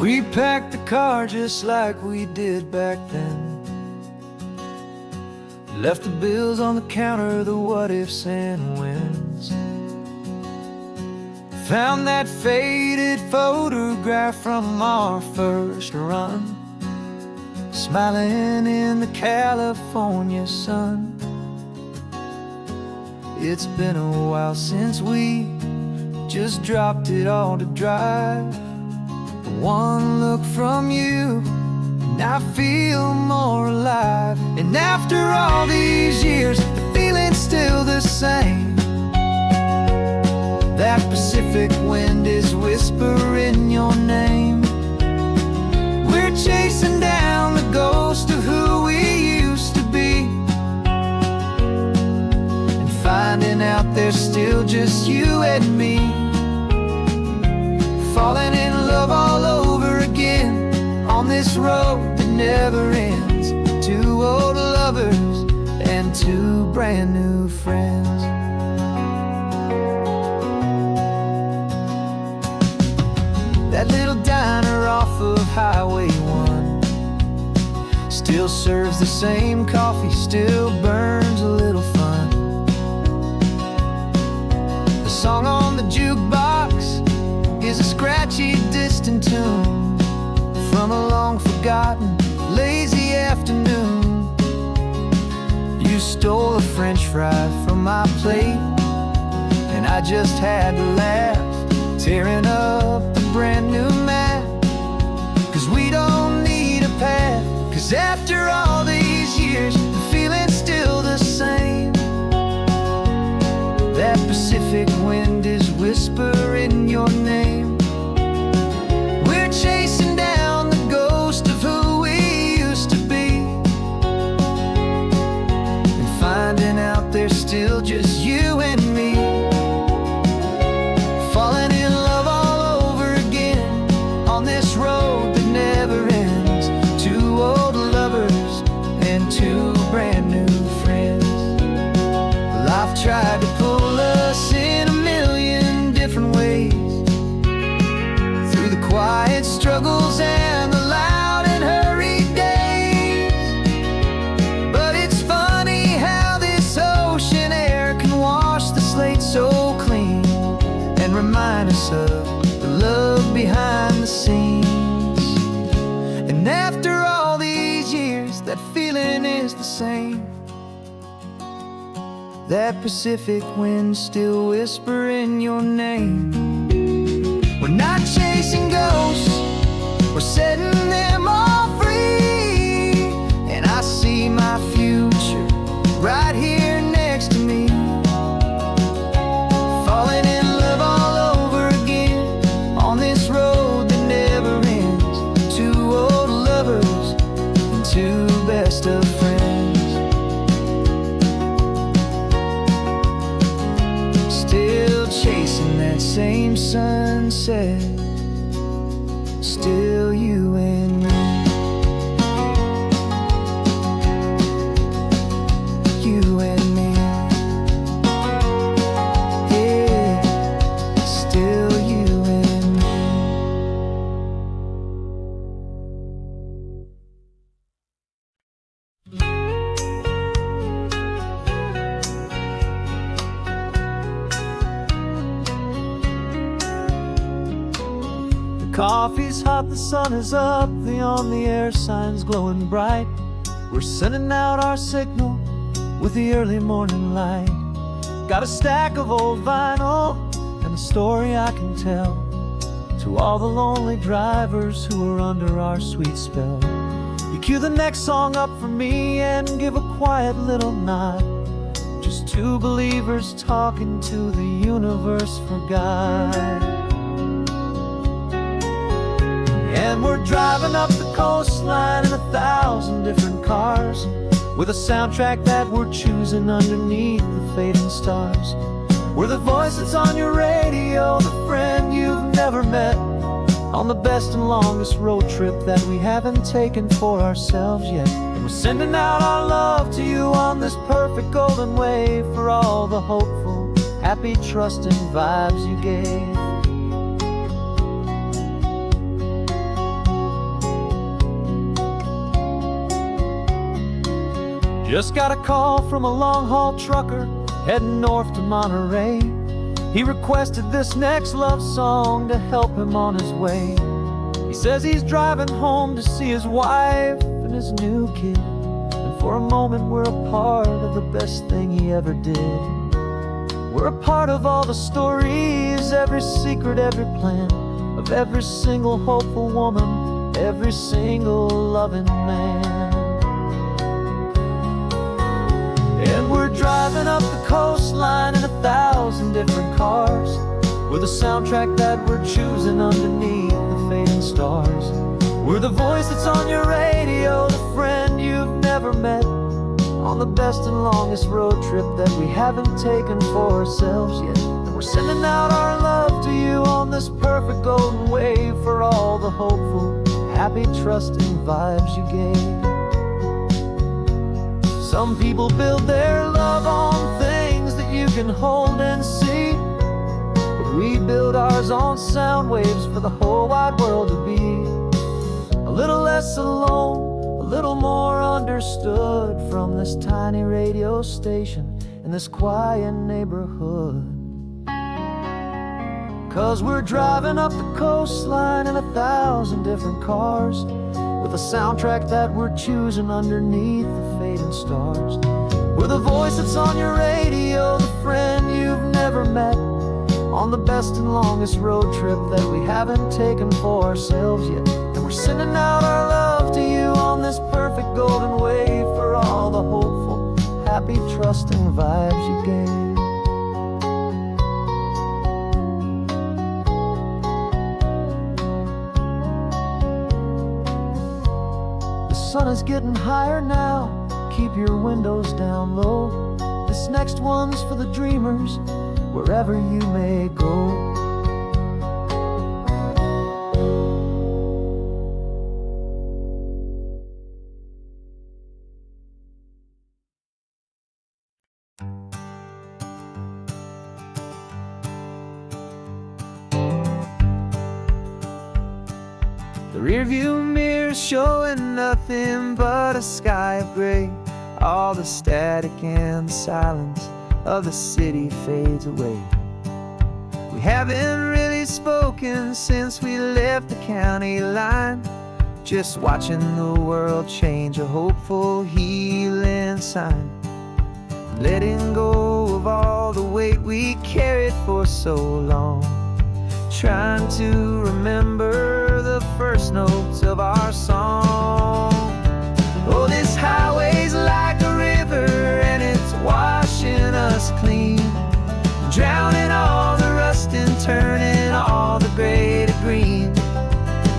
We packed the car just like we did back then. Left the bills on the counter, the what ifs and whens. Found that faded photograph from our first run, smiling in the California sun. It's been a while since we just dropped it all to drive. One look from you and I feel more alive. And after all these years, the feeling's still the same. That Pacific wind is whispering your name. We're chasing down the ghost of who we used to be, and finding out there's still just you and me. Falling in love all over again on this road that never ends. Two old lovers and two brand new friends. That little diner off of Highway 1 still serves the same coffee, still burns a little fun. The song on the jukebox is a scratchy, distant tune from a long-forgotten, lazy afternoon. You stole a French fry from my plate, and I just had to laugh, tearing up a brand new map. Cause we don't need a path, cause after all these years, the feeling's still the same. That Pacific wind is whispering your name. We're chasing down the ghost of who we used to be, and finding out there's still just you and me. Falling in love all over again on this road that never ends. Two old lovers and two brand new friends. Life tried to pull us in a million different ways, through the quiet struggles and the loud and hurried days. But it's funny how this ocean air can wash the slate so clean, and remind us of the love behind the scenes. And after all these years, that feeling is the same. That Pacific wind still whispering your name. We're not chasing ghosts, we're setting them all free. And I see my future right here next to me. Falling in love all over again on this road that never ends. Two old lovers and two best of friends. Still chasing that same sunset, still you and me. You and me. Yeah, still you and me. Coffee's hot, the sun is up, the on-the-air sign's glowing bright. We're sending out our signal with the early morning light. Got a stack of old vinyl and a story I can tell to all the lonely drivers who are under our sweet spell. You cue the next song up for me and give a quiet little nod. Just two believers talking to the universe for God. And we're driving up the coastline in 1,000 different cars, with a soundtrack that we're choosing underneath the fading stars. We're the voice that's on your radio, the friend you've never met, on the best and longest road trip that we haven't taken for ourselves yet. And we're sending out our love to you on this perfect golden wave, for all the hopeful, happy, trusting vibes you gave. Just got a call from a long-haul trucker heading north to Monterey. He requested this next love song to help him on his way. He says he's driving home to see his wife and his new kid, and for a moment we're a part of the best thing he ever did. We're a part of all the stories, every secret, every plan, of every single hopeful woman, every single loving man. And we're driving up the coastline in 1,000 different cars, with a soundtrack that we're choosing underneath the fading stars. We're the voice that's on your radio, the friend you've never met, on the best and longest road trip that we haven't taken for ourselves yet. And we're sending out our love to you on this perfect golden wave, for all the hopeful, happy, trusting vibes you gave. Some people build their love on things that you can hold and see, but we build ours on sound waves for the whole wide world to be a little less alone, a little more understood, from this tiny radio station in this quiet neighborhood. 'Cause we're driving up the coastline in 1,000 different cars, with a soundtrack that we're choosing underneath the fading stars. We're the voice that's on your radio, the friend you've never met, on the best and longest road trip that we haven't taken for ourselves yet. And we're sending out our love to you on this perfect golden wave, for all the hopeful, happy, trusting vibes you gave. The sun is getting higher now, keep your windows down low. This next one's for the dreamers, wherever you may go. The rearview mirror showing nothing but a sky of gray. All the static and the silence of the city fades away. We haven't really spoken since we left the county line, just watching the world change, a hopeful healing sign. Letting go of all the weight we carried for so long, trying to remember the first notes of our song. Oh, this highway's like a river and it's washing us clean, drowning all the rust and turning all the gray to green.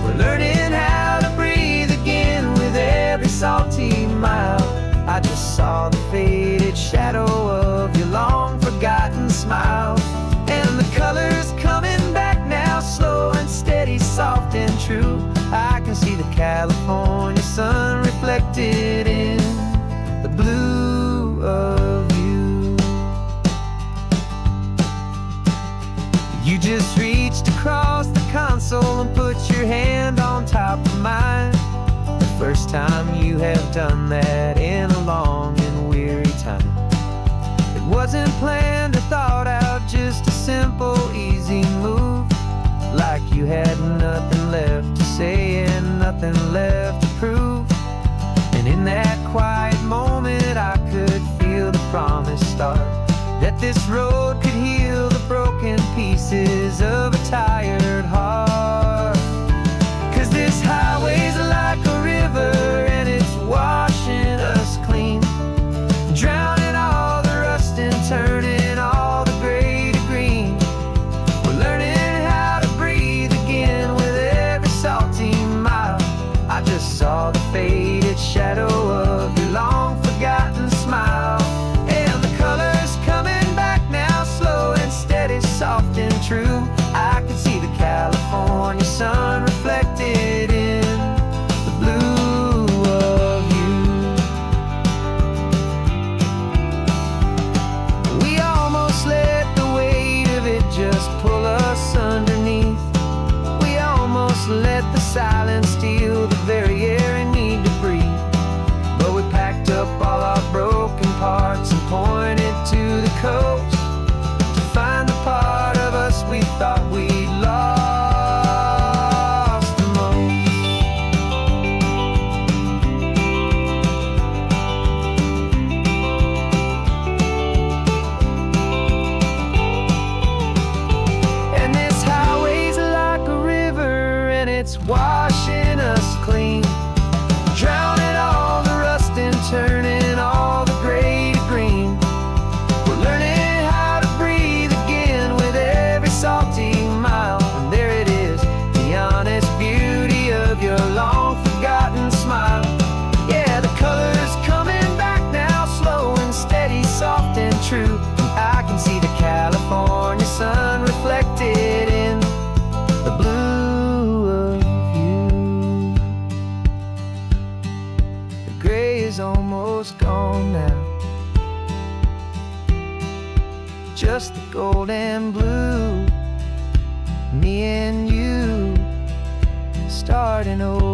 We're learning how to breathe again with every salty mile. I just saw the faded shadow of your long forgotten smile, and the colors coming back now, slow and steady, soft and true. I can see the California sun reflected in the blue of you. You just reached across the console and put your hand on top of mine. The first time you have done that in a long and weary time. It wasn't planned or thought out, just a simple, easy move. Like you had nothing left to say and nothing left to prove. And in that quiet moment I could feel the promise start, that this road could heal the broken pieces of a tired heart. 'Cause this highway's like a river and it's washing us clean, drowning all the rust and turning all the gray to green. We're learning how to breathe again with every salty mile. I just saw the faded shadow of your long forgotten smile, and the colors coming back now, slow and steady, soft and true. I can see the California thought we lost the most. And this highway's like a river, and it's washing us clean, drowning all the rust and turning all the gray to green. We're learning how to breathe again with every salty mile. And there it is, the honest beauty of your long forgotten smile. Yeah, the color's coming back now, slow and steady, soft and true. And I can see the California sun reflected in the blue of you. The gray is almost gone now, just the gold and blue. Me and you starting over.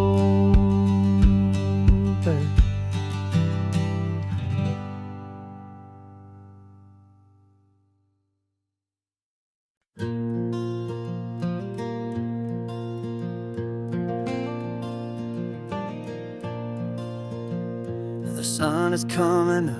The sun is coming up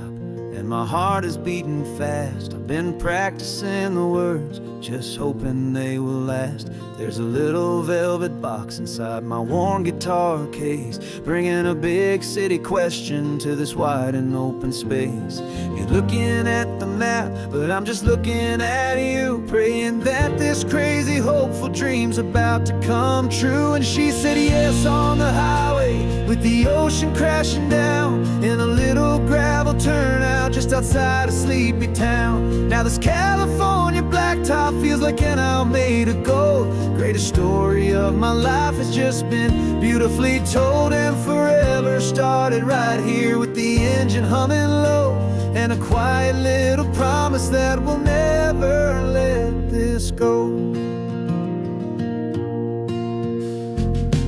and my heart is beating fast. I've been practicing the words, just hoping they will last. There's a little velvet box inside my worn guitar case, bringing a big city question to this wide and open space. You're looking at the map, but I'm just looking at you, praying that this crazy hopeful dream's about to come true. And she said yes on the highway, with the ocean crashing down in a little gravel turnout just outside of Sleepy Town. Now this California blacktop feels like an isle made of gold. Greatest story of my life has just been beautifully told, and forever started right here with the engine humming low, and a quiet little promise that we'll never let this go.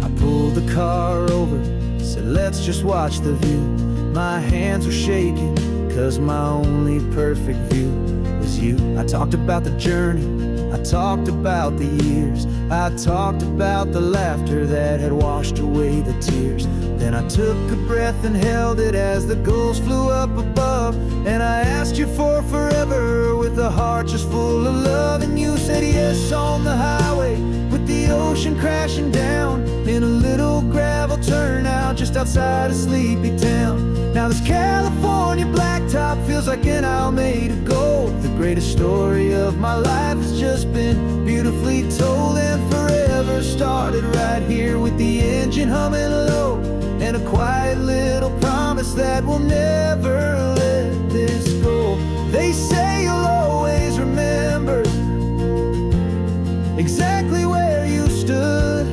I pulled the car over, said let's just watch the view. My hands were shaking, cause my only perfect view was you. I talked about the journey, I talked about the years, I talked about the laughter that had washed away the tears. Then I took a breath and held it as the gulls flew up above, and I asked you for forever with a heart just full of love. And you said yes on the highway, with the ocean crashing down in a little gravel turnout just outside of Sleepy Town. Now this California blacktop feels like an isle made of gold. The greatest story of my life has just been beautifully told, and forever started right here with the engine humming low, and a quiet little promise that we'll never let this go. They say you'll always remember exactly where you stood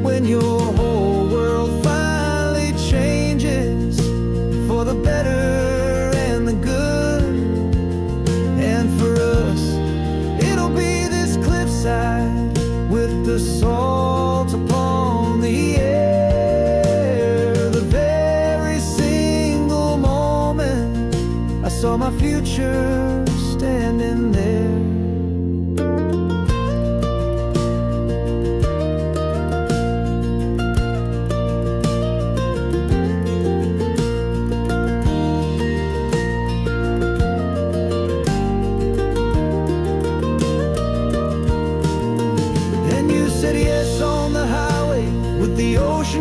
when your whole world finally changes for the better and the good. And for us, it'll be this cliffside with the salt upon the air. The very single moment I saw my future standing there.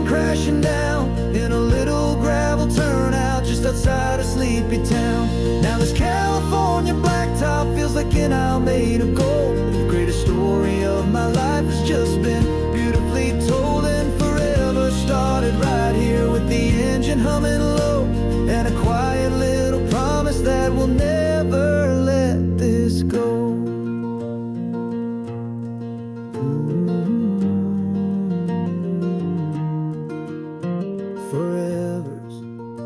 Crashing down in a little gravel turnout just outside of Sleepy Town. Now this California blacktop feels like an isle made of gold. The greatest story of my life has just been beautifully told, and forever started right here with the engine humming low, and a quiet little promise that we'll never let this go.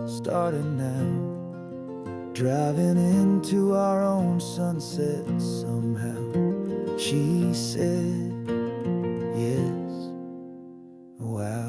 Starting now, driving into our own sunset somehow. She said yes, wow.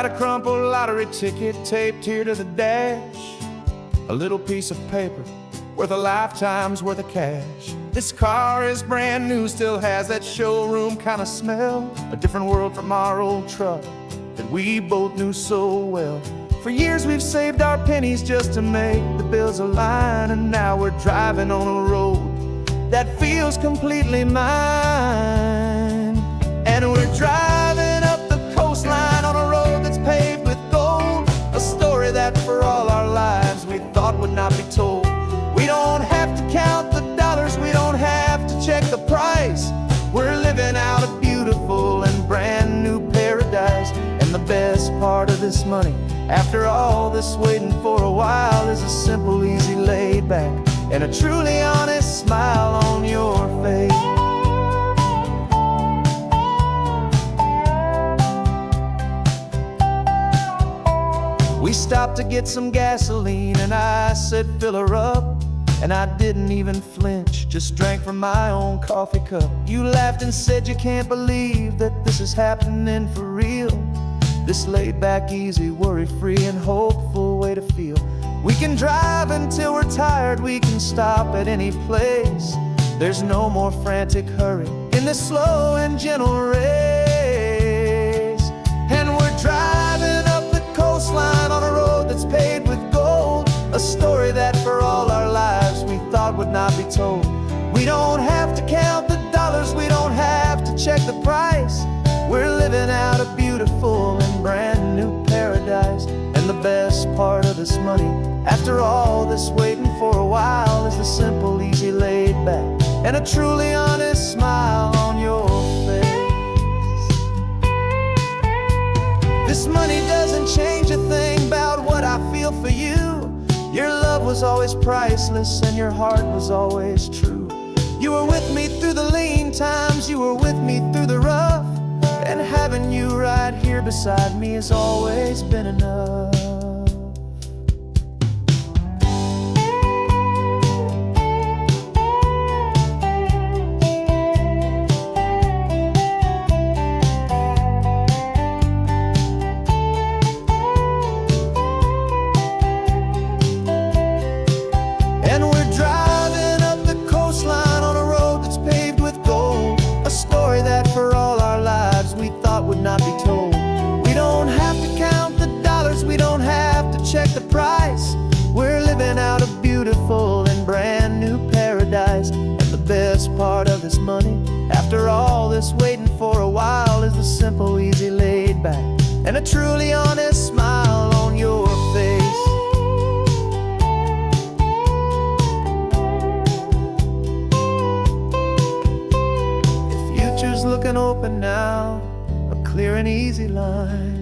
Got a crumpled lottery ticket taped here to the dash, a little piece of paper worth a lifetime's worth of cash. This car is brand new, still has that showroom kind of smell, a different world from our old truck that we both knew so well. For years we've saved our pennies just to make the bills align, and now we're driving on a road that feels completely mine. And we're driving up the coastline on a road that's paved with gold, a story that for all our lives we thought would not be told. We don't have to count the dollars, we don't have to check the price. We're living out a beautiful and brand new paradise. And the best part of this money, after all this waiting for a while, is a simple, easy, laid back, and a truly honest smile on your face. We stopped to get some gasoline, and I said, fill her up. And I didn't even flinch, just drank from my own coffee cup. You laughed and said you can't believe that this is happening for real. This laid back, easy, worry-free and hopeful way to feel. We can drive until we're tired, we can stop at any place. There's no more frantic hurry in this slow and gentle race. And we're driving up the coastline on a road that's paved with gold, a story that for all our lives we thought would not be told. We don't have to count the dollars, we don't have to check the price. We're living out a beautiful and brand new paradise. And the best part of this money, after all this waiting for a while, is the simple, easy, laid back, and a truly honest smile on your face. This money doesn't change a thing about what I feel for you. Your love was always priceless and your heart was always true. You were with me through the lean times, you were with me through the rough, and having you right here beside me has always been enough. And we're driving up the coastline on a road that's paved with gold, a story that for all our lives we thought would not be told. We don't have to count the dollars, we don't have to check the price. We're living out a beautiful and brand new paradise. And the best part of this money, after all this waiting for a while, is the simple, easy, laid back, and a truly honest smile on your face. The future's looking open now, a clear and easy line.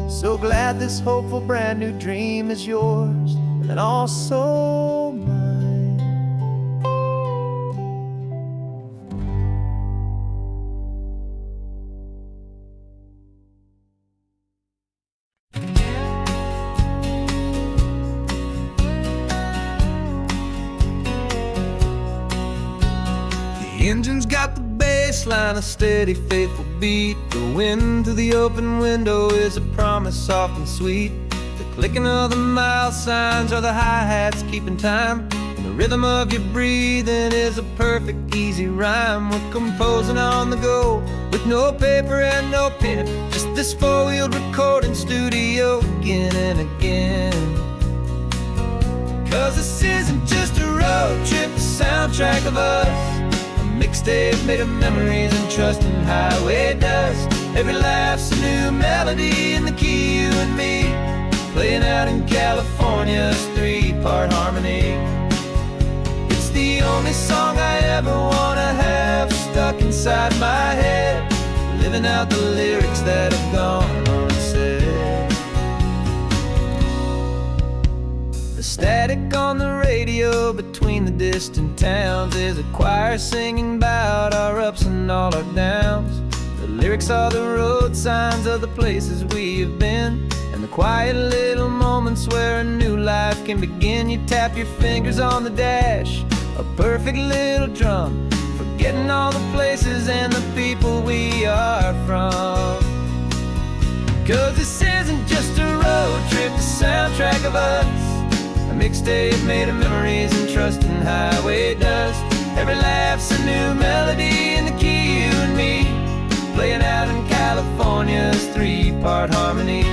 So glad this hopeful brand new dream is yours and also mine. The engine's got the bass line, a steady, faithful beat. The wind through the open window is a promise soft and sweet. The clicking of the mile signs are the hi-hats keeping time, and the rhythm of your breathing is a perfect, easy rhyme. We're composing on the go with no paper and no pen, just this four-wheeled recording studio again and again. Cause this isn't just a road trip, the soundtrack of us, mixtape made of memories and trust in highway dust. Every laugh's a new melody in the key, you and me, playing out in California's three-part harmony. It's the only song I ever wanna have stuck inside my head, living out the lyrics that have gone unsaid. The static on the radio between the distant towns is a choir singing about our ups and all our downs. The lyrics are the road signs of the places we have been, and the quiet little moments where a new life can begin. You tap your fingers on the dash, a perfect little drum, forget forgetting all the places and the people we are from. 'Cause this isn't just a road trip, the soundtrack of us, a mixtape made of memories and trust in highway dust. Every laugh's a new melody in the key, you and me, playing out in California's 3-part harmony.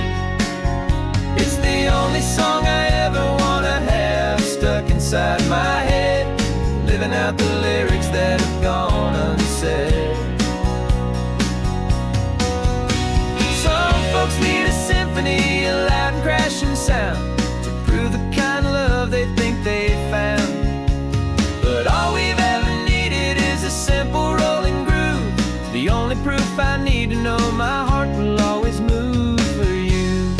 It's the only song I ever wanna have stuck inside my head, living out the lyrics that have gone unsaid. Some folks need a symphony, a loud and crashing sound, to prove the kind of love they think they found. But all we've ever needed is a simple rolling groove, the only proof I need to know my heart will always move for you.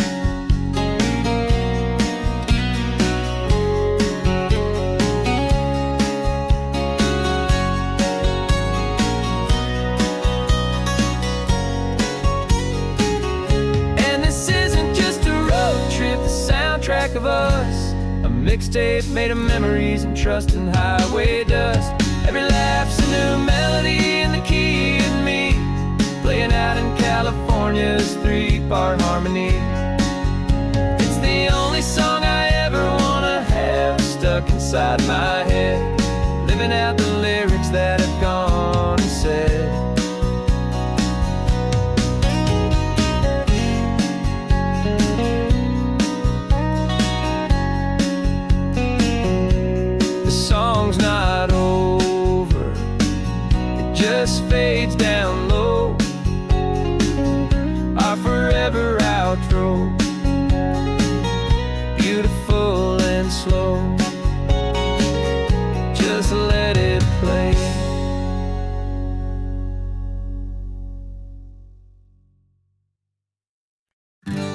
And this isn't just a road trip, the soundtrack of us, a mixtape made of memories and trust in highway dust. Every laugh's a new melody in the key and me, playing out in California's 3-part harmony. It's the only song I ever wanna have stuck inside my head, living out the lyrics that have gone unsaid. The song's not over, it just fades down low, our forever outro, beautiful and slow. Just let it play.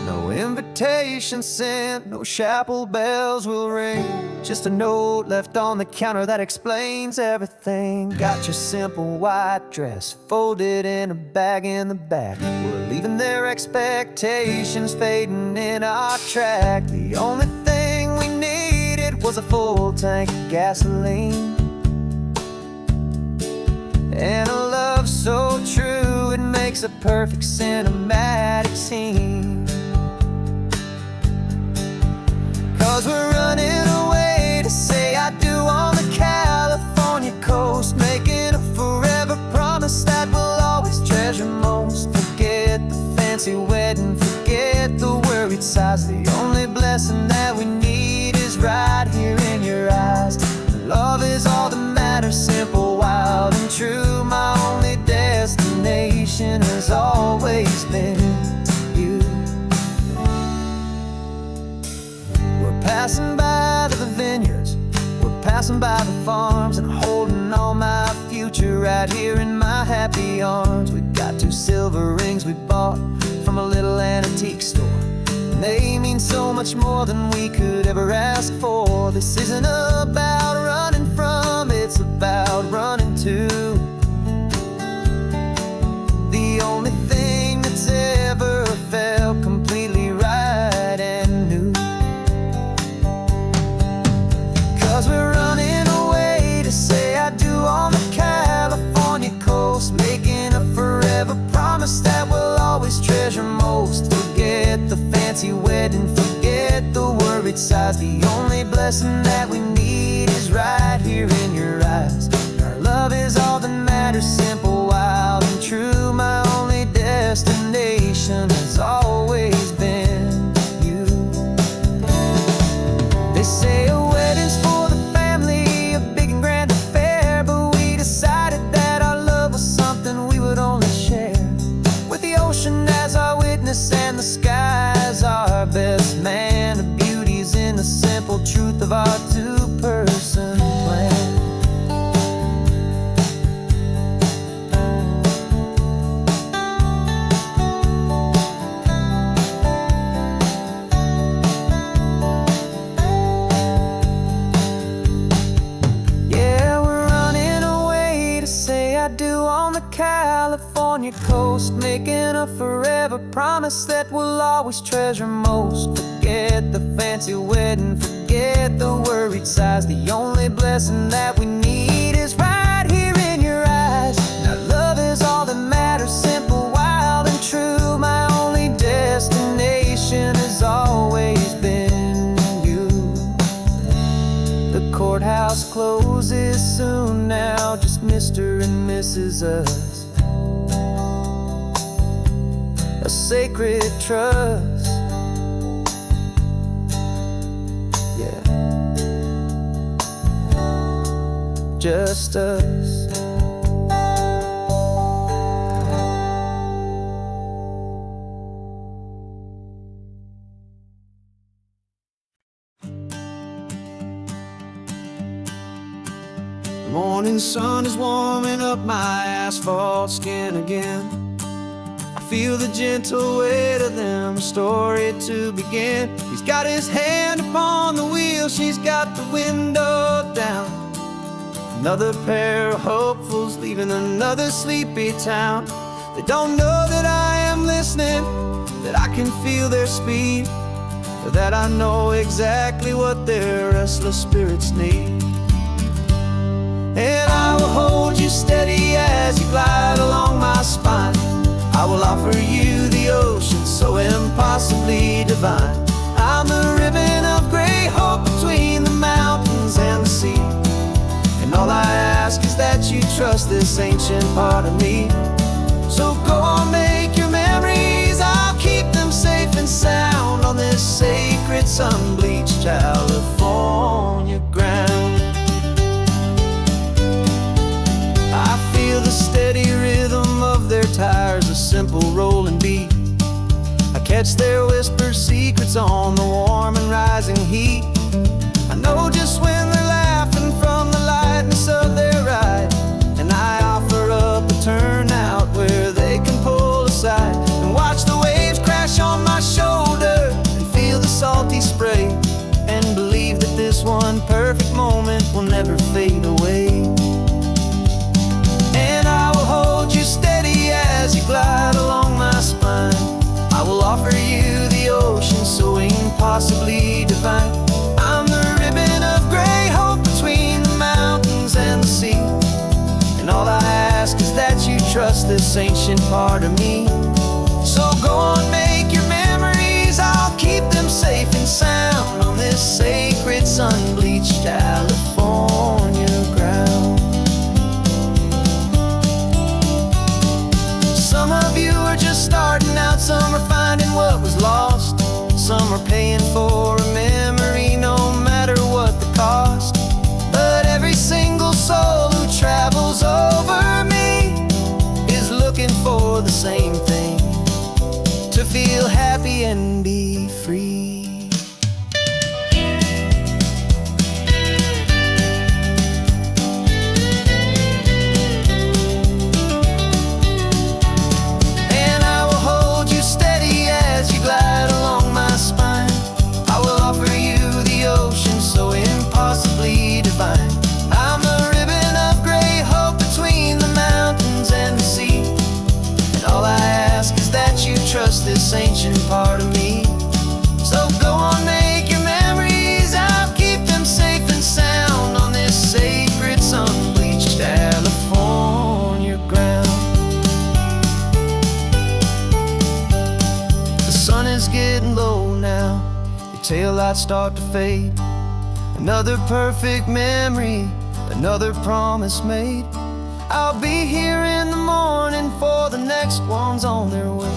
No invitation sent, no chapel bells will ring, just a note left on the counter that explains everything. Got your simple white dress folded in a bag in the back. We're leaving their expectations fading in our track. The only thing we needed was a full tank of gasoline, and a love so true it makes a perfect cinematic scene. 'Cause we're running away to say I do on the California coast, making a forever promise that we'll always treasure most. Forget the fancy wedding, forget the worried sighs, the only blessing that we need is right here in your eyes. Love is all that matters, simple, wild and true. My only destination has always been you. We're passing by the vineyards, we're passing by the farms, and holding all my future right here in my happy arms. We got 2 silver rings we bought from a little antique store, and they mean so much more than we could ever ask for. This isn't about running from, it's about running to the only thing that's ever felt completely right and new. 'Cause we're running away to say I do on the California coast, making a forever promise that we'll always treasure most. Forget the fancy wedding, forget the worried sighs, the only blessing that we need is right here in your eyes. Our love is all that matters, simple, wild and true. My only destination has always been you. They say a wedding's for the family, a big and grand affair, but we decided that our love was something we would only share, with the ocean as our witness and the sky as our best man. The beauty's in the simple truth of our 2-person plan. Yeah, we're running away to say I do on the California coast, making a forever promise that we'll always treasure most. Forget the fancy wedding, forget the worried sighs, the only blessing that we need is right here in your eyes. is us, a sacred trust. Yeah, just us. The morning sun is warming up my asphalt skin again. I feel the gentle weight of them, a story to begin. He's got his hand upon the wheel, she's got the window down. Another pair of hopefuls leaving another sleepy town. They don't know that I am listening, that I can feel their speed, or that I know exactly what their restless spirits need. And I will hold you steady as you glide along my spine. I will offer you the ocean so impossibly divine. I'm the ribbon of gray hope between the mountains and the sea. And all I ask is that you trust this ancient part of me. So go on, make your memories, I'll keep them safe and sound on this sacred sun-bleached California ground. I feel the steady rhythm of their tires, a simple rolling beat. I catch their whispered secrets on the warm and rising heat. I know just when they're laughing from the lightness of their ride, and I offer up a turnout where they can pull aside and watch the waves crash on my shoulder and feel the salty spray, and believe that this one perfect moment will never fade away. As you glide along my spine, I will offer you the ocean so impossibly divine. I'm the ribbon of gray hope between the mountains and the sea. And all I ask is that you trust this ancient part of me. So go on, make your memories, I'll keep them safe and sound on this sacred sun-bleached California ground. Some of you are just starting out, some are finding what was lost, some are paying for a memory no matter what the cost. But every single soul who travels over me is looking for the same thing, to feel happy and be free. Trust this ancient part of me. So go on, make your memories, I'll keep them safe and sound on this sacred sun-bleached California ground. The sun is getting low now, your taillights start to fade. Another perfect memory, another promise made. I'll be here in the morning for the next ones on their way.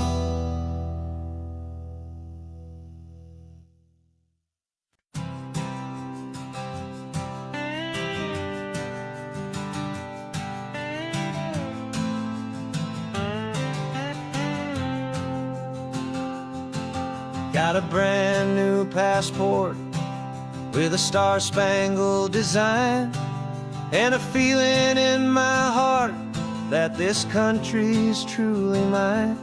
Got a brand new passport with a star-spangled design, and a feeling in my heart that this country's truly mine.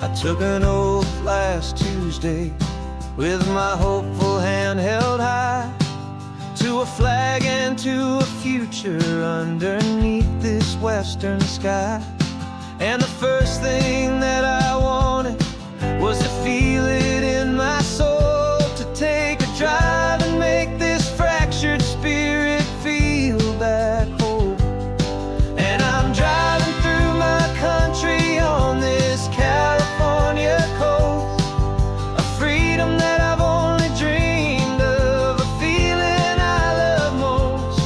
I took an oath last Tuesday with my hopeful hand held high, to a flag and to a future underneath this western sky. And the first thing that I wanted was to feel it in my soul, to take a drive and make this fractured spirit feel back home. And I'm driving through my country on this California coast, a freedom that I've only dreamed of, a feeling I love most.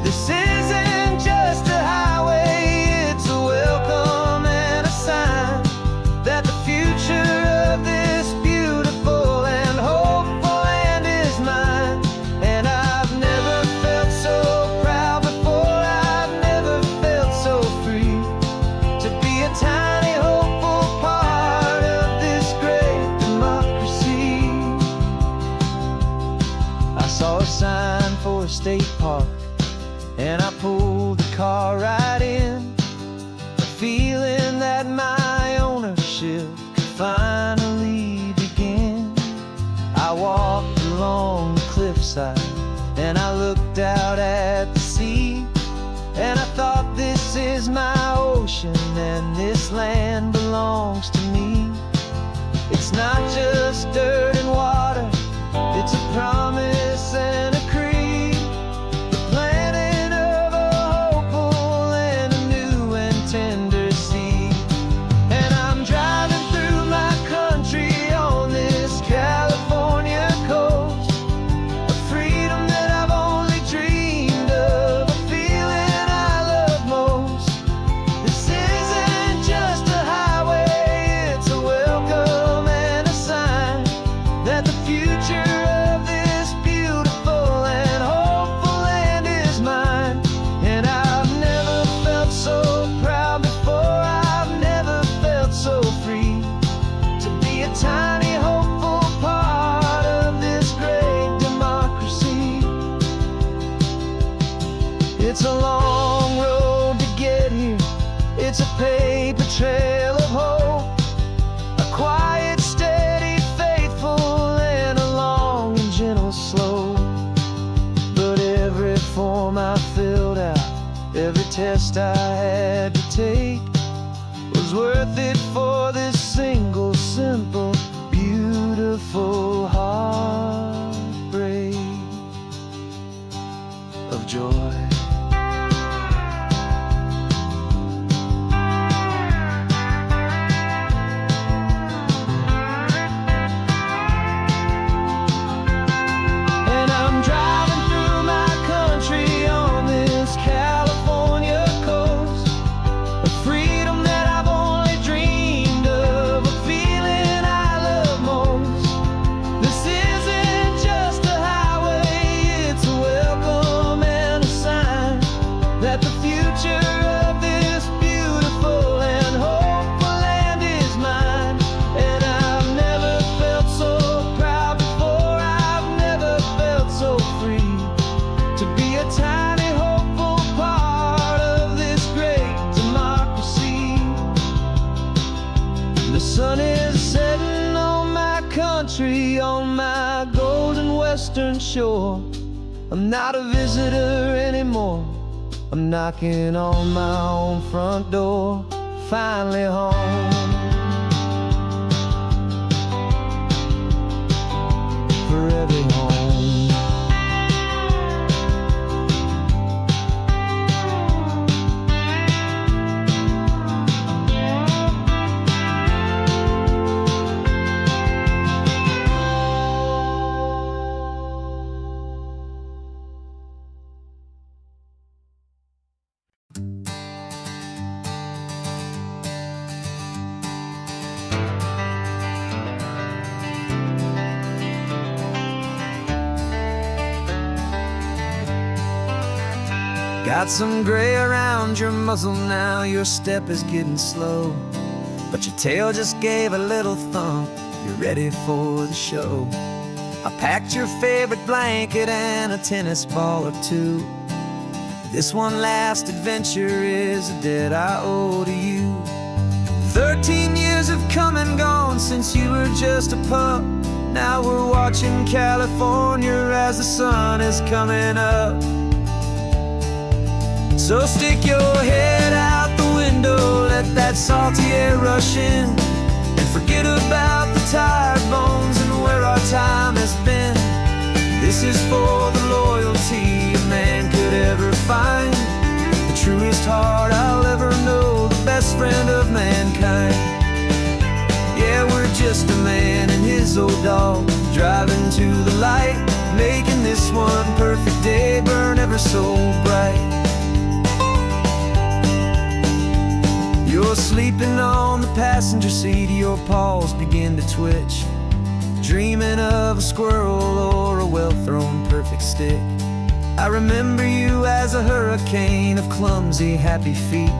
This isn't just a highway, hillside, and I looked out at the sea, and I thought, this is my ocean, and this land belongs to me. It's not just dirt and water, it's a promise and a creed, the planting of a hopeful and a new and tender seed. And I'm driving through my country on this California coast, a freedom that I've only dreamed of, a feeling I love most. This isn't just a highway, it's a welcome and a sign that the future of this beautiful and hopeful land is mine. And I've never felt so proud before, I've never felt so free to be a tiny hopeful part of this great democracy. It's a long road to get here, it's a paper trail of hope, a quiet, steady, faithful, and a long and gentle slope. But every form I filled out, every test I had to take, was worth it for this single, simple, beautiful heartbreak of joy. And I'm driving through my country on this California coast, a freedom that I've only dreamed of, a feeling I love most. This isn't just a highway, it's a welcome and a sign that the future of this beautiful and hopeful land is mine. And I've never felt so proud before, I've never felt so free to be a tiny hopeful part of this great democracy. The sun is setting on my country, on my golden western shore. I'm not a visitor anymore, I'm knocking on my own front door, finally home. Forever home. Got some gray around your muzzle now, your step is getting slow, but your tail just gave a little thump, you're ready for the show. I packed your favorite blanket and a tennis ball or two. This one last adventure is a debt I owe to you. 13 years have come and gone since you were just a pup. Now we're watching California as the sun is coming up. So stick your head out the window, let that salty air rush in, and forget about the tired bones and where our time has been. This is for the loyalty a man could ever find, the truest heart I'll ever know, the best friend of mankind. Yeah, we're just a man and his old dog, driving to the light, making this one perfect day burn ever so bright. You're sleeping on the passenger seat, your paws begin to twitch, dreaming of a squirrel or a well-thrown perfect stick. I remember you as a hurricane of clumsy, happy feet.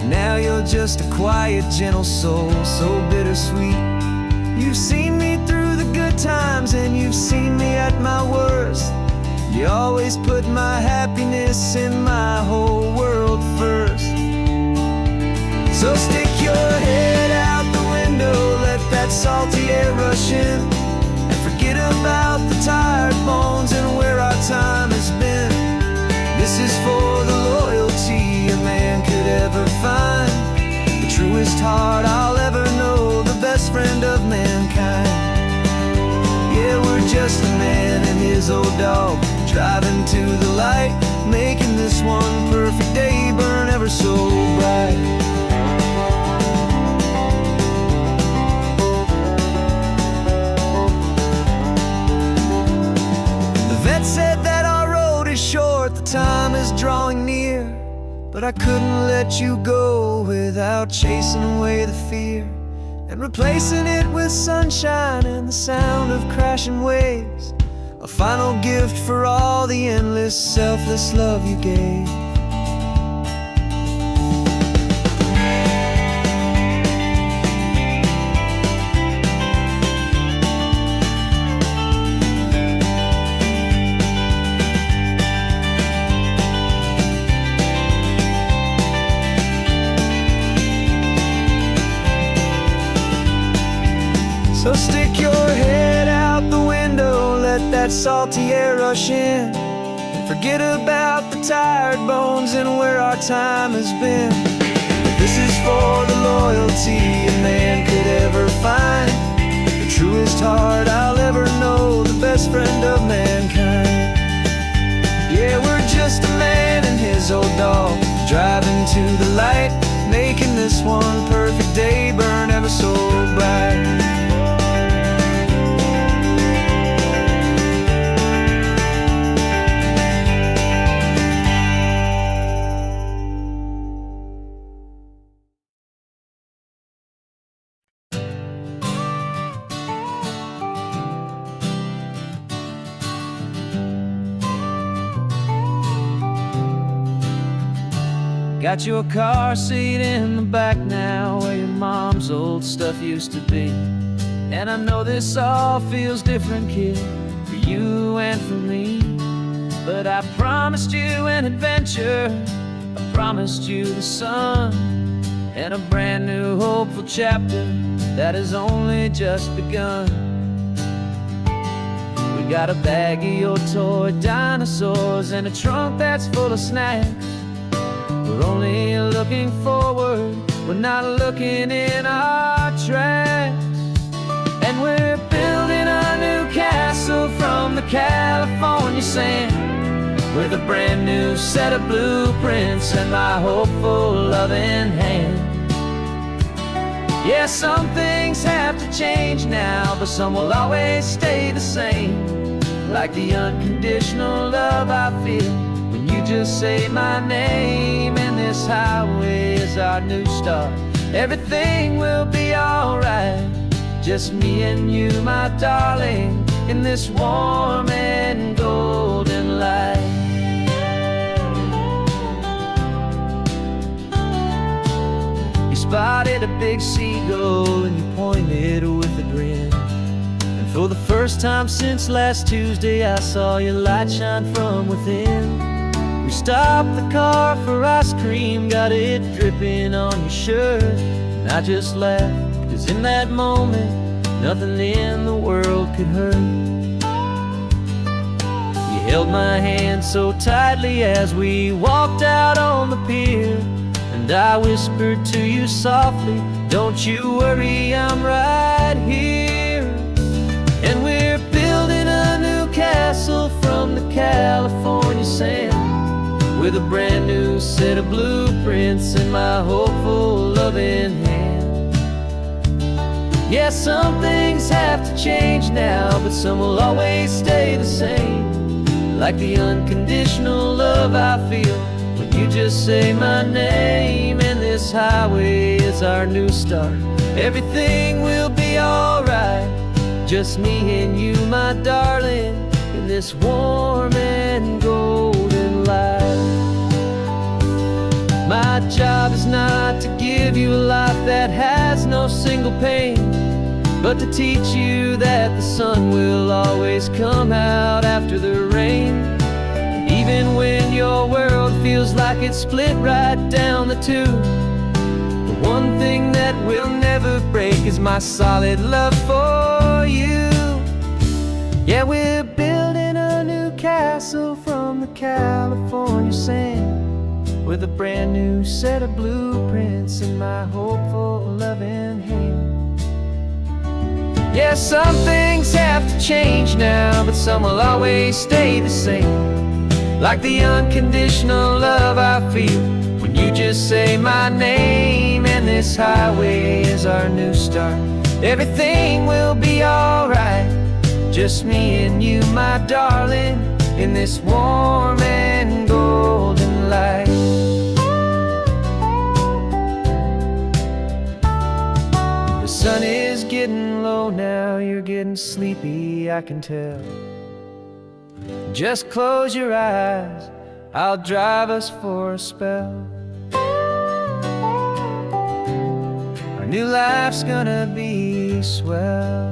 Now you're just a quiet, gentle soul, so bittersweet. You've seen me through the good times and you've seen me at my worst. You always put my happiness in my whole world first. So stick your head out the window, let that salty air rush in, and forget about the tired bones and just a man and his old dog, driving to the light, making this one perfect day burn ever so bright. The vet said that our road is short, the time is drawing near, but I couldn't let you go without chasing away the fear and replacing it with sunshine and the sound of crashing waves, a final gift for all the endless, selfless love you gave. So stick your head out the window, let that salty air rush in, and forget about the tired bones and where our time has been. This is for the loyalty a man could ever find, the truest heart I'll ever know, the best friend of mankind. Yeah, we're just a man and his old dog, driving to the light, making this one perfect day burn ever so bright. Got your car seat in the back now, where your mom's old stuff used to be. And I know this all feels different, kid, for you and for me. But I promised you an adventure, I promised you the sun, and a brand new hopeful chapter that has only just begun. We got a bag of your toy dinosaurs and a trunk that's full of snacks. We're only looking forward, we're not looking in our tracks. And we're building a new castle from the California sand, with a brand new set of blueprints and my hopeful loving hand. Yeah, some things have to change now, but some will always stay the same, like the unconditional love I feel when you just say my name. And this highway is our new start, everything will be alright, just me and you, my darling, in this warm and golden light. You spotted a big seagull and you pointed with a grin, and for the first time since last Tuesday I saw your light shine from within. We stopped the car for ice cream, got it dripping on your shirt, and I just laughed, 'cause in that moment nothing in the world could hurt. You held my hand so tightly as we walked out on the pier, and I whispered to you softly, don't you worry, I'm right here. And we're building a new castle from the California sand, with a brand new set of blueprints in my hopeful loving hand. Yeah, some things have to change now, but some will always stay the same, like the unconditional love I feel when you just say my name. And this highway is our new start, everything will be alright, just me and you, my darling, in this warm and golden light. My job is not to give you a life that has no single pain, but to teach you that the sun will always come out after the rain. And even when your world feels like it's split right down the two, the one thing that will never break is my solid love for you. Yeah, we're building a new castle from the California sand, with a brand new set of blueprints in my hopeful loving hand. Yeah, some things have to change now, but some will always stay the same. Like the unconditional love I feel when you just say my name. And this highway is our new start. Everything will be alright, just me and you, my darling, in this warm and golden light. The sun is getting low now, you're getting sleepy, I can tell. Just close your eyes, I'll drive us for a spell. Our new life's gonna be swell.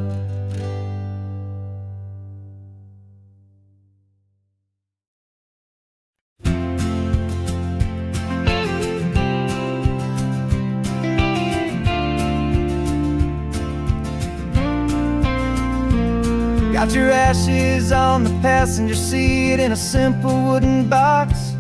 Got your ashes on the passenger seat in a simple wooden box.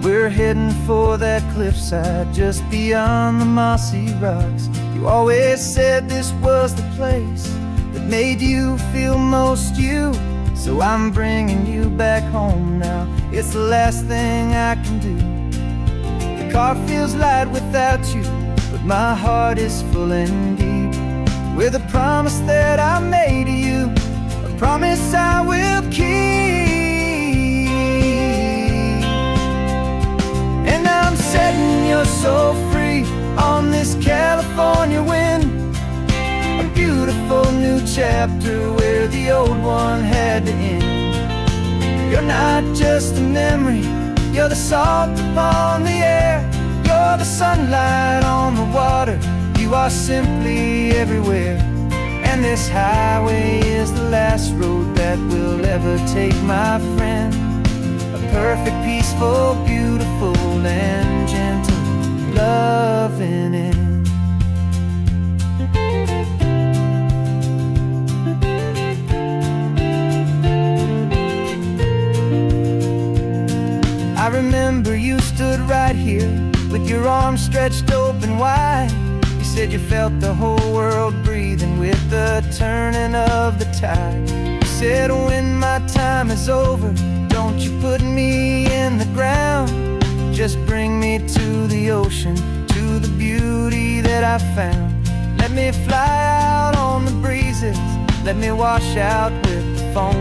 We're heading for that cliffside just beyond the mossy rocks. You always said this was the place that made you feel most you. So I'm bringing you back home now, it's the last thing I can do. The car feels light without you, but my heart is full and deep with a promise that I made to you, a promise I will keep. And I'm setting you so free on this California wind, a beautiful new chapter where the old one had to end. You're not just a memory, you're the salt upon the air, you're the sunlight on the water, you are simply everywhere. And this highway is the last road that we'll ever take, my friend. A perfect, peaceful, beautiful, and gentle loving end. I remember you stood right here with your arms stretched open wide. You said you felt the whole world breathing with the turning of the tide. You said when my time is over, don't you put me in the ground, just bring me to the ocean, to the beauty that I found. Let me fly out on the breezes, let me wash out with the foam.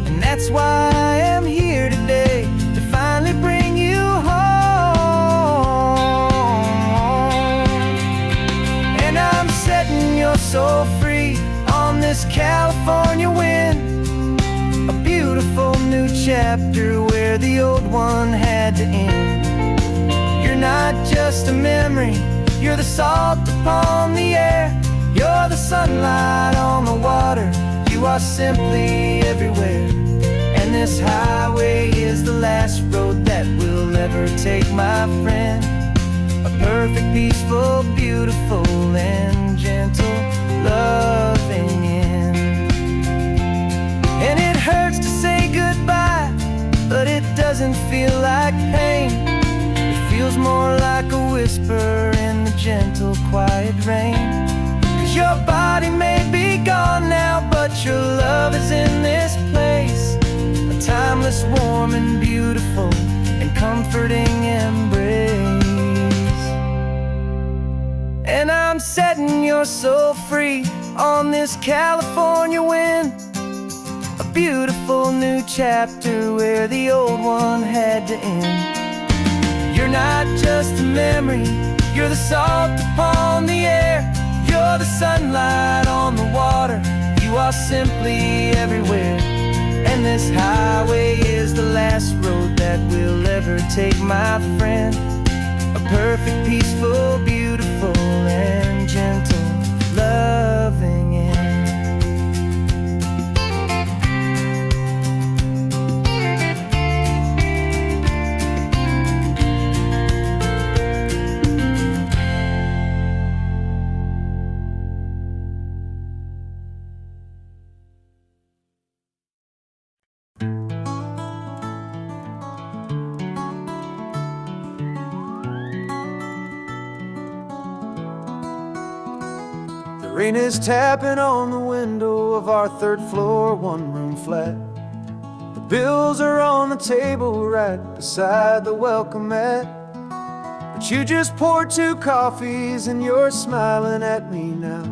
And that's why I am here today, to finally bring you home. And I'm setting you so free on this California wind, a beautiful new chapter where the old one had to end. You're not just a memory, you're the salt upon the air, you're the sunlight on the water, you are simply everywhere. And this highway is the last road that we'll ever take, my friend. A perfect, peaceful, beautiful, and gentle loving end. And it hurts to say goodbye, but it doesn't feel like pain. It feels more like a whisper in the gentle, quiet rain. 'Cause your body may be gone now, but your love is in this place, a timeless, warm, and beautiful, and comforting embrace. And I'm setting your soul free on this California wind, a beautiful new chapter where the old one had to end. You're not just a memory, you're the salt upon the air, you're the sunlight on the water, you are simply everywhere. And this highway is the last road that we'll ever take, my friend. A perfect, peaceful, beautiful, and gentle loving end. Rain is tapping on the window of our third floor, one-room flat. The bills are on the table right beside the welcome mat. But you just poured 2 coffees and you're smiling at me now.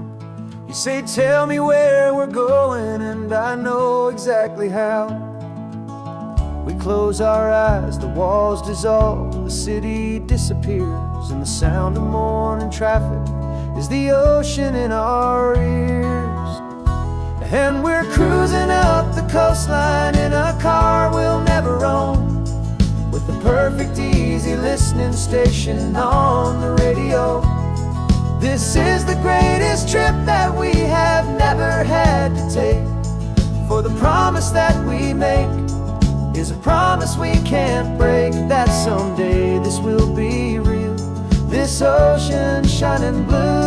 You say, tell me where we're going, and I know exactly how. We close our eyes, the walls dissolve, the city disappears, and the sound of morning traffic is the ocean in our ears. And we're cruising up the coastline in a car we'll never own, with the perfect easy listening station on the radio. This is the greatest trip that we have never had to take, for the promise that we make is a promise we can't break, that someday this will be real, this ocean shining blue.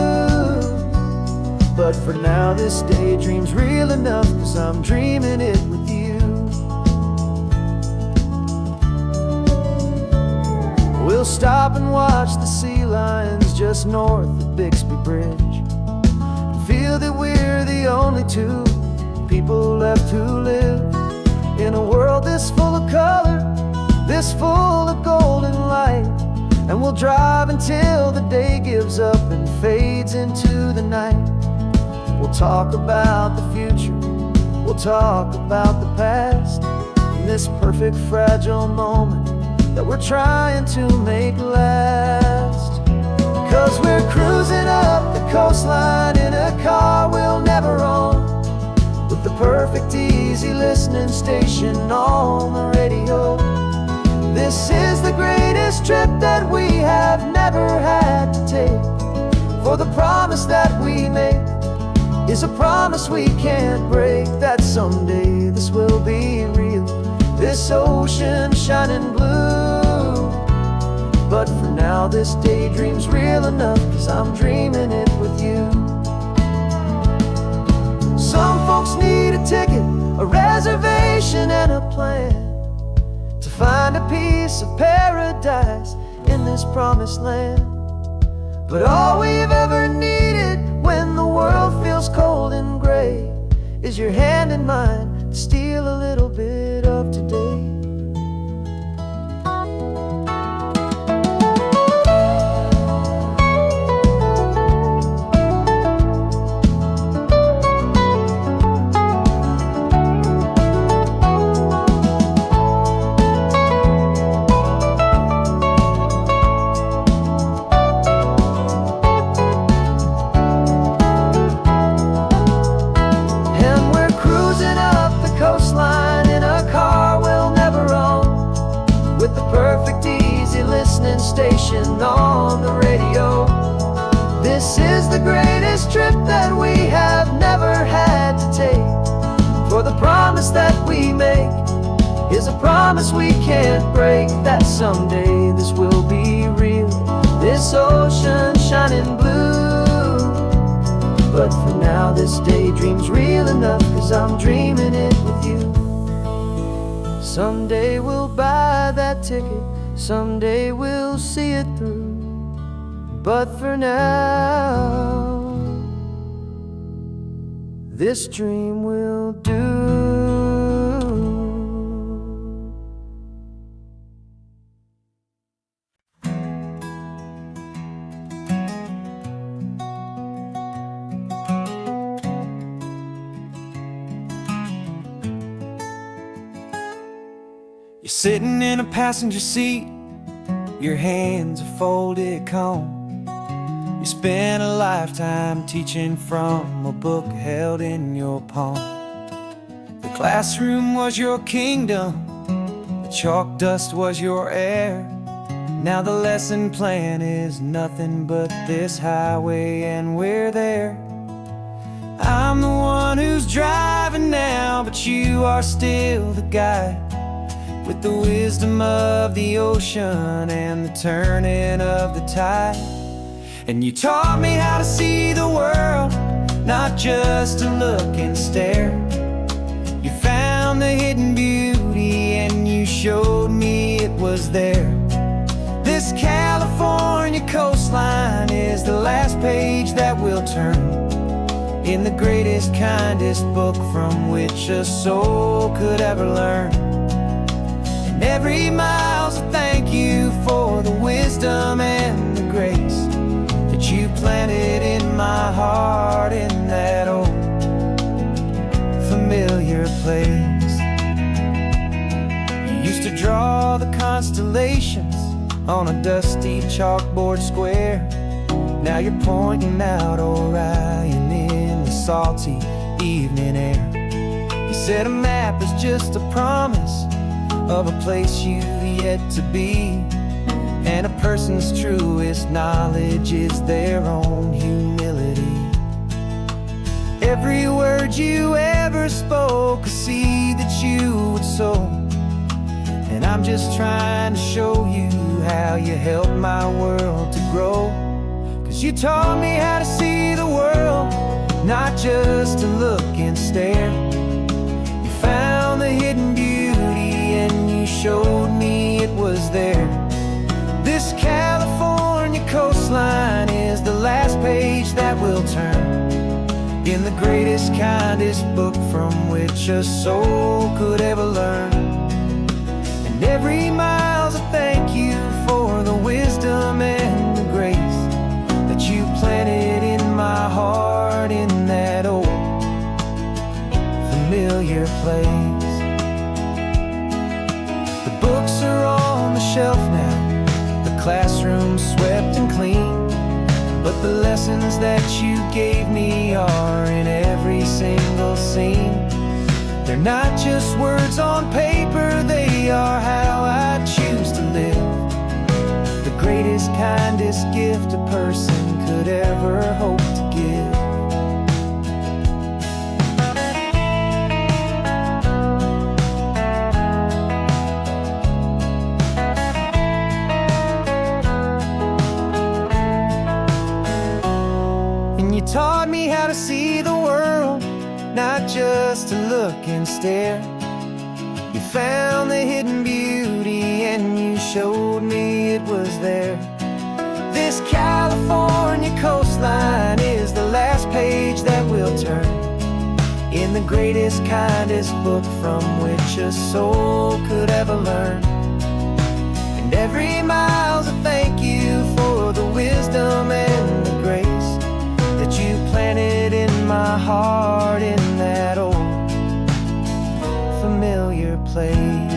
But for now this daydream's real enough, 'cause I'm dreaming it with you. We'll stop and watch the sea lions just north of Bixby Bridge, and feel that we're the only 2 people left who live in a world this full of color, this full of golden light. And we'll drive until the day gives up and fades into the night. We'll talk about the future, we'll talk about the past, in this perfect fragile moment that we're trying to make last. 'Cause we're cruising up the coastline in a car we'll never own, with the perfect easy listening station on the radio. This is the greatest trip that we have never had to take, for the promise that we make is a promise we can't break, that someday this will be real, this ocean shining blue. But for now this daydream's real enough, 'cause I'm dreaming it with you. Some folks need a ticket, a reservation and a plan, to find a piece of paradise in this promised land. But all we've ever needed when the world feels cold and gray is your hand in mine to steal a little bit of today. Station on the radio. This is the greatest trip that we have never had to take, for the promise that we make is a promise we can't break, that someday this will be real, this ocean shining blue. But for now this daydream's real enough, 'cause I'm dreaming it with you. Someday we'll buy that ticket, someday we'll see it through, but for now this dream will do. You're sitting in a passenger seat, your hands are folded calm. You spent a lifetime teaching from a book held in your palm. The classroom was your kingdom, the chalk dust was your air. Now the lesson plan is nothing but this highway, and we're there. I'm the one who's driving now, but you are still the guide, with the wisdom of the ocean and the turning of the tide. And you taught me how to see the world, not just to look and stare. You found the hidden beauty and you showed me it was there. This California coastline is the last page that we'll turn, in the greatest, kindest book from which a soul could ever learn. And every mile's a thank you for the wisdom and the grace that you planted in my heart in that old familiar place. You used to draw the constellations on a dusty chalkboard square. Now you're pointing out Orion in the salty evening air. You said a map is just a promise of a place you've yet to be, and a person's truest knowledge is their own humility. Every word you ever spoke, a seed that you would sow, and I'm just trying to show you how you helped my world to grow. 'Cause you taught me how to see the world, not just to look and stare. You found the hidden beauty and you showed me it was there. This California coastline is the last page that we'll turn in the greatest, kindest book from which a soul could ever learn. And every mile's a thank you for the wisdom and the grace that you planted in my heart in that old familiar place. The books are on the shelf now, the classroom swept and clean, but the lessons that you gave me are in every single scene. They're not just words on paper, they are how I choose to live. The greatest, kindest gift a person could ever hope to give. And you taught me how to see the world, not just to look and stare. You found the hidden beauty and you showed me it was there. This California coastline is the last page that we'll turn in the greatest, kindest book from which a soul could ever learn. And every mile's a thank you for the wisdom and the grace that you planted in my heart in that old familiar place.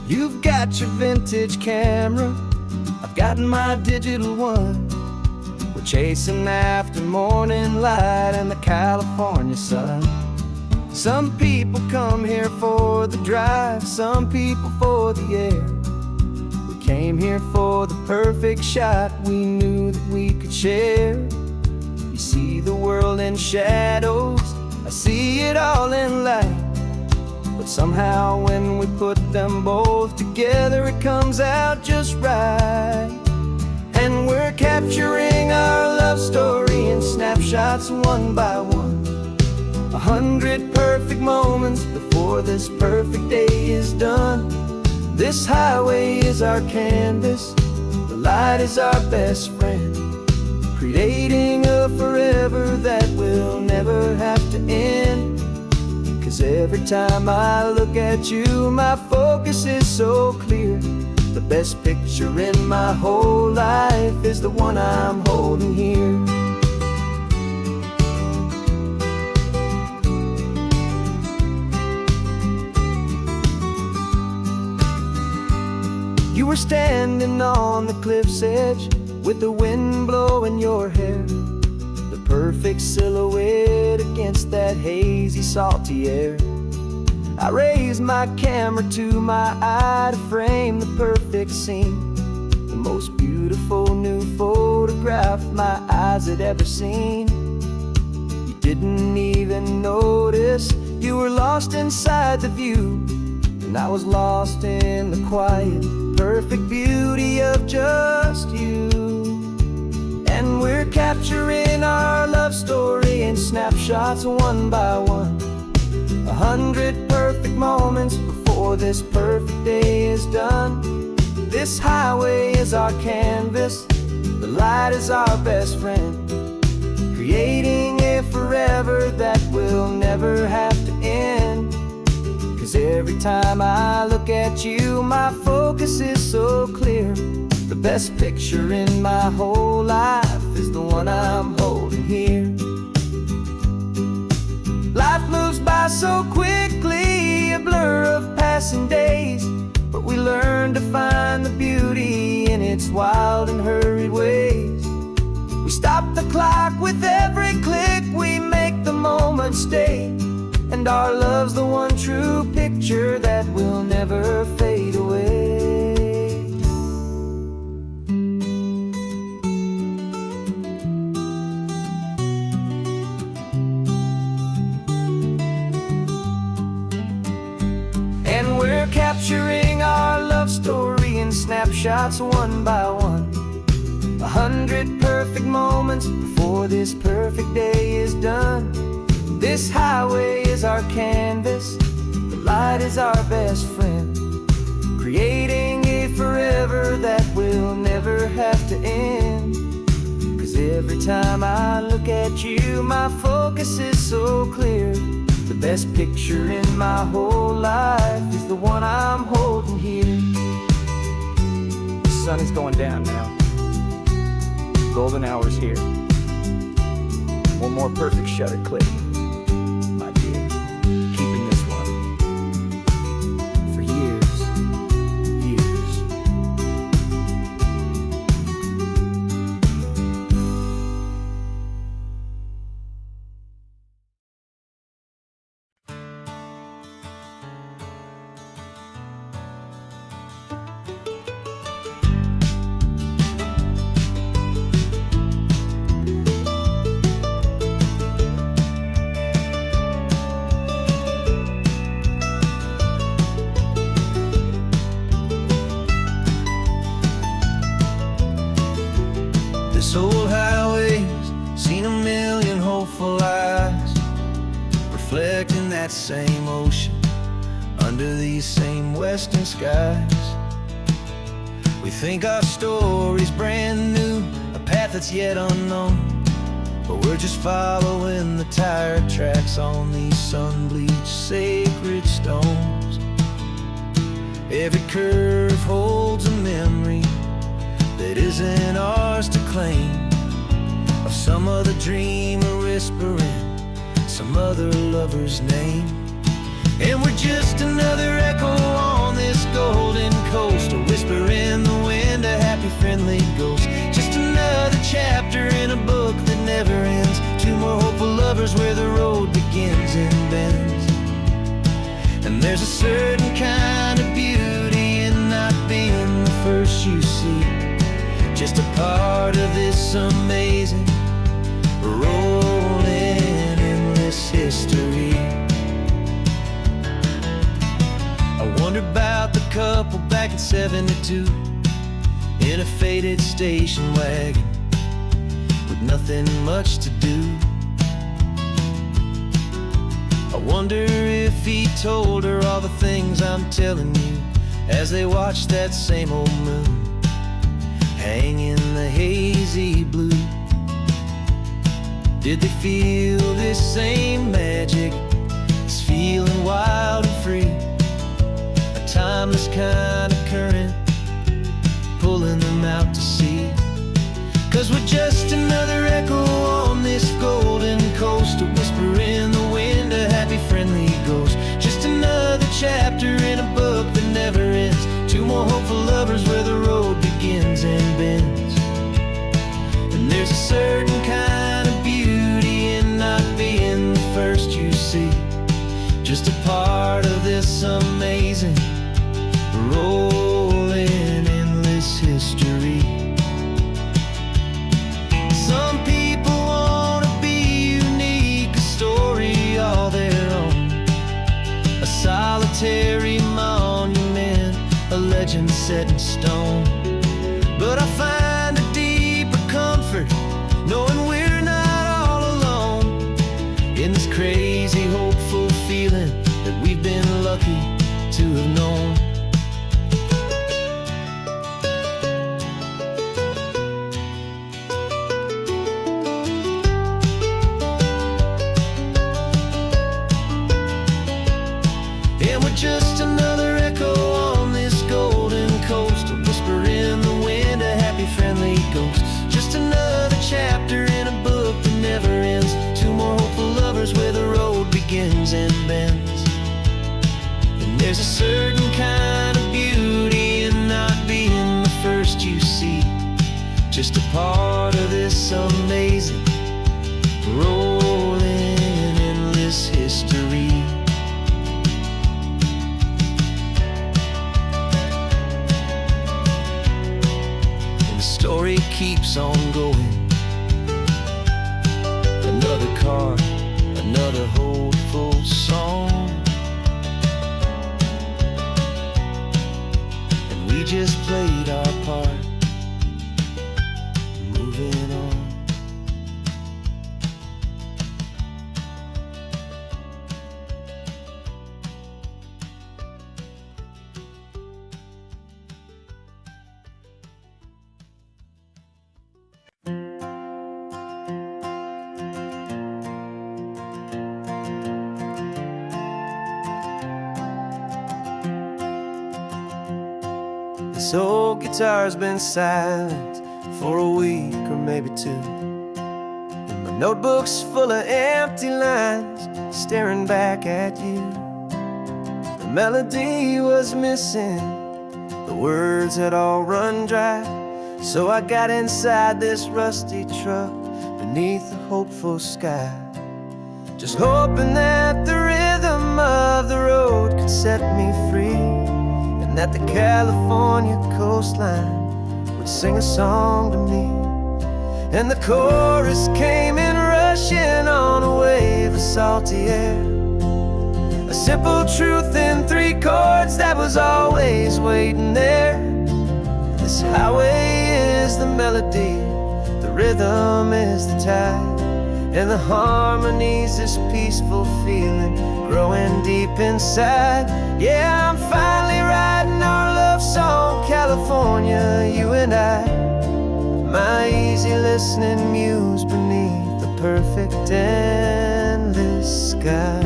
You've got your vintage camera, I've got my digital one. We're chasing after morning light and the California sun. Some people come here for the drive, some people for the air. We came here for the perfect shot we knew that we could share. You see the world in shadows, I see it all in light. But somehow when we put them both together, it comes out just right. And we're capturing our love story in snapshots one by one. 100 perfect moments before this perfect day is done. This highway is our canvas, the light is our best friend, creating a forever that will never have to end. 'Cause every time I look at you, my focus is so clear. The best picture in my whole life is the one I'm holding here. You were standing on the cliff's edge with the wind blowing your hair, the perfect silhouette against that hazy, salty air. I raised my camera to my eye to frame the perfect scene, the most beautiful new photograph my eyes had ever seen. You didn't even notice, You were lost inside the view, and I was lost in the quiet, perfect beauty of just you. And we're capturing our love story in snapshots one by one. 100 perfect moments before this perfect day is done. This highway is our canvas, the light is our best friend, creating a forever that will never have to end. 'Cause every time I look at you, my focus is so clear. The best picture in my whole life is the one I'm holding here. Life moves by so quickly, a blur of passing days, but we learn to find the beauty in its wild and hurried ways. We stop the clock with every click, we make the moment stay, and our love's the one true picture that will never fade away. And we're capturing our love story in snapshots one by one. 100 perfect moments before this perfect day is done. This highway is our canvas, the light is our best friend, creating a forever that will never have to end. 'Cause every time I look at you, my focus is so clear. The best picture in my whole life is the one I'm holding here. The sun is going down now. Golden hour's here. One more perfect shutter click, my dear. Keeping this one for years, years. This old highway's seen a million hopeful eyes, reflecting that same ocean under these same western skies. We think our story's brand new, a path that's yet unknown, but we're just following the tire tracks on these sun-bleached sacred stones. Every curve holds a memory that isn't ours to claim, of some other dreamer whispering some other lover's name. And we're just another echo on this golden coast, a whisper in the wind, a happy friendly ghost. Just another chapter in a book that never ends, two more hopeful lovers where the road begins and bends. And there's a certain kind of beauty in not being the first you see, just a part of this amazing, rolling, endless history. I wonder about the couple back in '72 in a faded station wagon with nothing much to do. I wonder if he told her all the things I'm telling you as they watched that same old moon hang in the hazy blue. Did they feel this same magic, this feeling wild and free, a timeless kind of current pulling them out to sea? 'Cause we're just another echo on this golden coast, a whisper in the wind, a happy friendly ghost. Just another chapter in a book that never ends, two more hopeful lovers where the road begins and bends. And there's a certain kind of beauty in not being the first you see, just a part of this amazing, rolling, endless history. Some people wanna be unique, a story all their own, solitary monument, a legend set in stone. But I find a deeper comfort knowing we're not all alone in this crazy, hopeful feeling that we've been lucky to have known. And we're just another echo on this golden coast, a whisper in the wind, a happy, friendly ghost. Just another chapter in a book that never ends. Two more hopeful lovers where the road begins and bends. And there's a certain kind of beauty in not being the first you see, just a part of this amazing, rolling, endless history. Story keeps on going. Another card, another hopeful song, and we just played our part, moving on. This old guitar's been silent for a week or maybe two, and my notebook's full of empty lines staring back at you. The melody was missing, the words had all run dry, so I got inside this rusty truck beneath the hopeful sky, just hoping that the rhythm of the road could set me free, and that the California coastline would sing a song to me. And the chorus came in rushing on a wave of salty air, a simple truth in 3 chords that was always waiting there. This highway is the melody, the rhythm is the tide, and the harmony's this peaceful feeling growing deep inside. Yeah, I'm finally writing our love song, California, you and I, my easy listening muse beneath the perfect endless sky.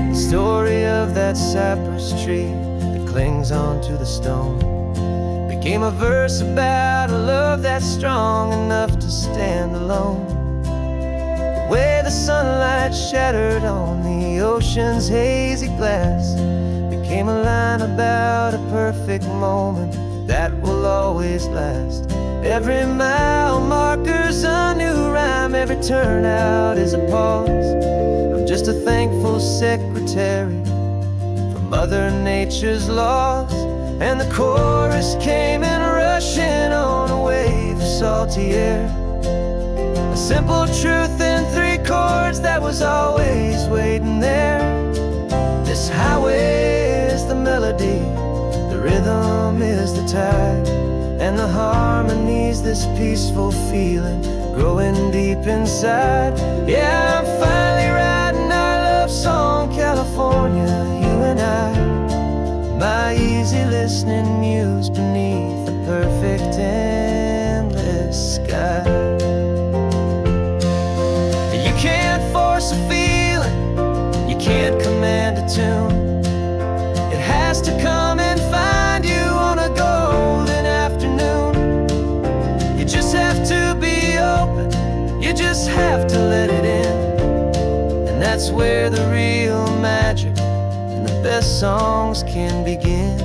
The story of that cypress tree that clings onto the stone became a verse about a love that's strong enough to stand alone. The way the sunlight shattered on the ocean's hazy glass became a line about a perfect moment that will always last. Every mile marker's a new rhyme, every turnout is a pause. I'm just a thankful secretary for Mother Nature's laws. And the chorus came in rushing on a wave of salty air, a simple truth in 3 chords that was always waiting there. This highway is the melody, the rhythm is the tide, and the harmony's this peaceful feeling growing deep inside. Yeah, I'm finally writing our love song, California, you and I, my easy listening muse beneath the perfect endless sky. You can't force a feeling, you can't command a tune. It has to come and find you on a golden afternoon. You just have to be open, you just have to let it in, and that's where the real magic, the best songs can begin.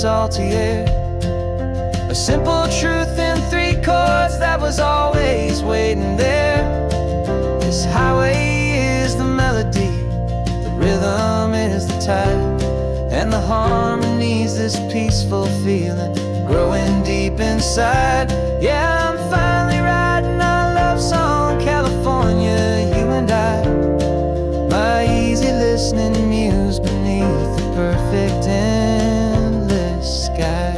salty air. A simple truth in 3 chords that was always waiting there. This highway is the melody, the rhythm is the tide, and the harmony's this peaceful feeling growing deep inside. Yeah, I'm finally writing our love song, California, you and I. My easy listening muse beneath the perfect endless sky.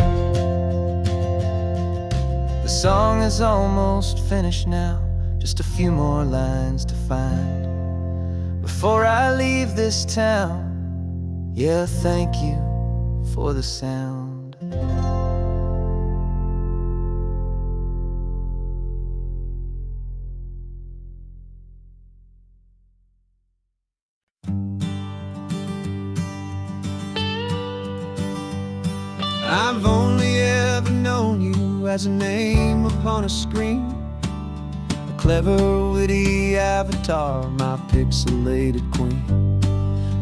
The song is almost finished now, just a few more lines to find before I leave this town. Yeah, thank you for the sound. I've only ever known you as a name upon a screen, a clever, witty avatar, my pixelated queen.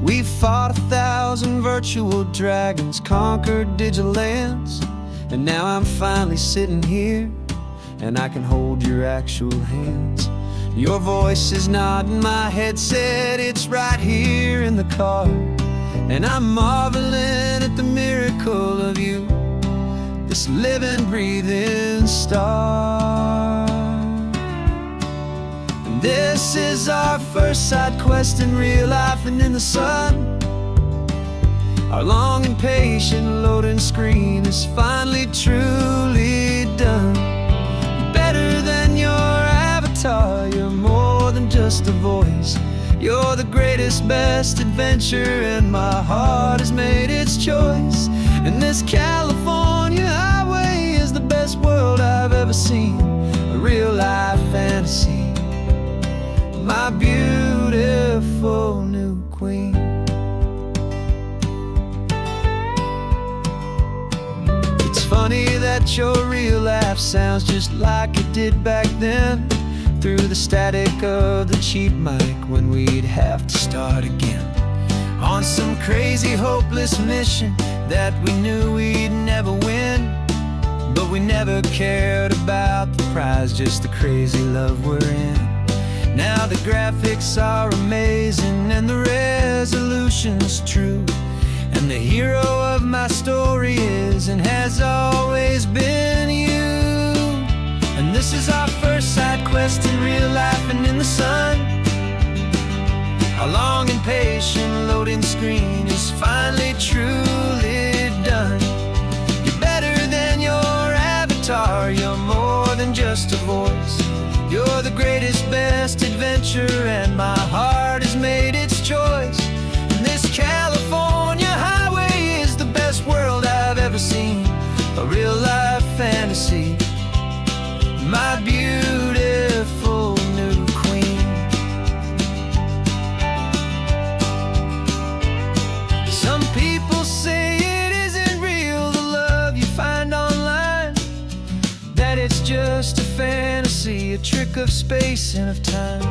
We fought 1,000 virtual dragons, conquered digital lands, and now I'm finally sitting here, and I can hold your actual hands. Your voice is not in my headset, it's right here in the car, and I'm marveling at the miracle of you, this living, breathing star. And this is our first side quest in real life and in the sun. Our long and patient loading screen is finally truly done. Better than your avatar, you're more than just a voice. You're the greatest, best adventure, and my heart has made its choice. And this California highway is the best world I've ever seen, a real life fantasy, my beautiful new queen. It's funny that your real life sounds just like it did back then, through the static of the cheap mic when we'd have to start again, on some crazy hopeless mission that we knew we'd never win. But we never cared about the prize, just the crazy love we're in. Now the graphics are amazing and the resolution's true, and the hero of my story is and has always been you. And this is our first side quest in real life and in the sun. Our long and patient loading screen is finally truly done. You're better than your avatar, you're more than just a voice. You're the greatest, best adventure, and my heart has made its choice. And this California highway is the best world I've ever seen, a real life fantasy, my beautiful new queen. Some people say it isn't real, the love you find online, that it's just a fantasy, a trick of space and of time.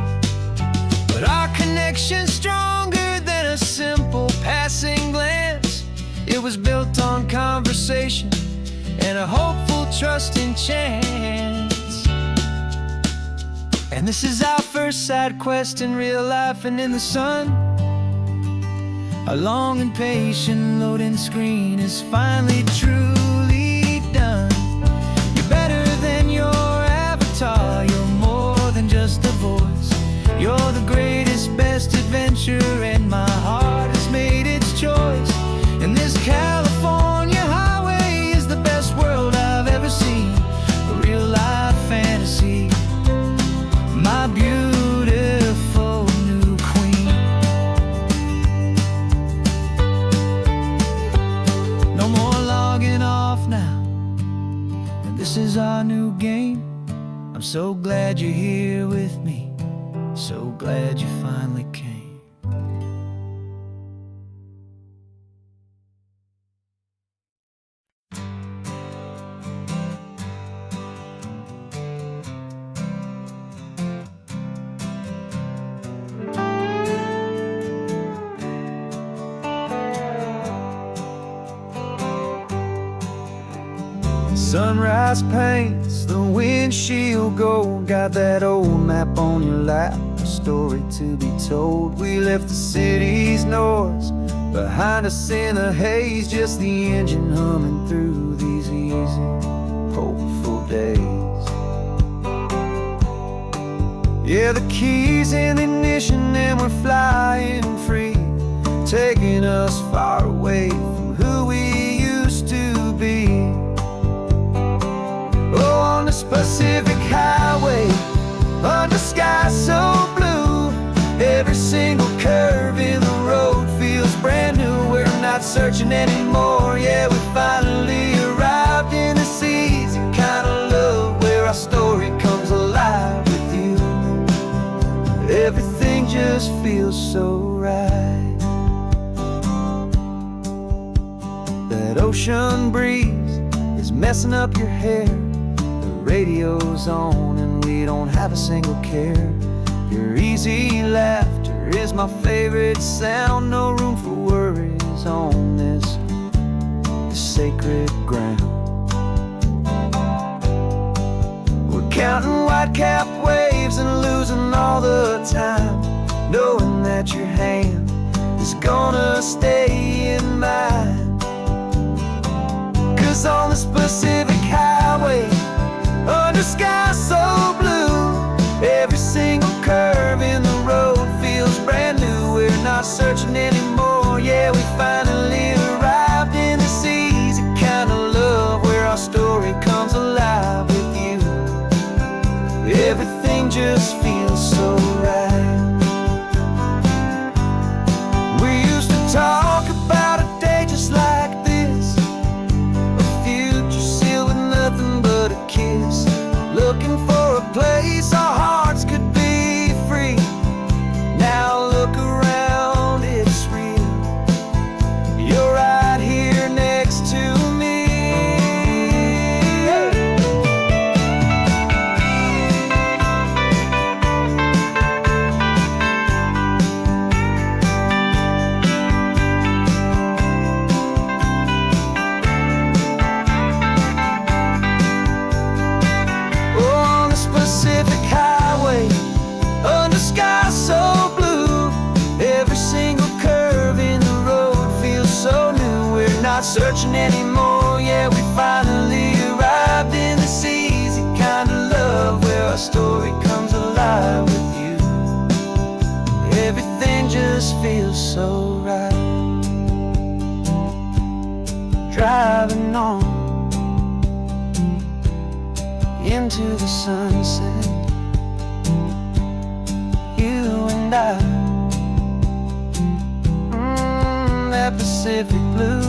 But our connection's stronger than a simple passing glance. It was built on conversation and a hopeful, trusting chance. And this is our first side quest in real life and in the sun. Our long and patient loading screen is finally truly done. You're better than your avatar, you're more than just a voice. You're the greatest, best adventure, and my heart has made its choice. And this California highway is the best world I've ever seen, a real life fantasy, my beautiful new queen. No more logging off now, and this is our new game. I'm so glad you're here with me, so glad you finally came. Sunrise paints the windshield gold. Got that old map on your lap, a story to be told. We left the city's noise behind us in the haze, just the engine humming through these easy, hopeful days. Yeah, the keys in the ignition and we're flying free, taking us far away from who we used to be. Oh, on this Pacific highway, under skies so blue, every single curve in the road feels brand new. We're not searching anymore, yeah, we finally arrived in this easy kind of love, where our story comes alive with you. Everything just feels so right. That ocean breeze is messing up your hair, the radio's on and we don't have a single care. Your easy laughter is my favorite sound, no room for worries on this sacred ground. We're counting white-capped waves and losing all the time, knowing that your hand is gonna stay in mine. 'Cause on this Pacific highway, under skies so blue, every single curve in the road feels brand new. We're not searching anymore, yeah, we finally arrived in this easy kind of love, where our story comes alive with you. Everything just feels so right. We used to talk about a day just like this, a future sealed with nothing but a kiss, looking for a place our hearts could be free. Now look around, it's real. You're right here next to me. Pacific highway, under skies so blue, every single curve in the road feels so new. We're not searching anymore, yeah, we finally arrived in this easy kind of love, where our story comes alive with you. Everything just feels so right. Driving on into the sunset, you and I, that Pacific blue.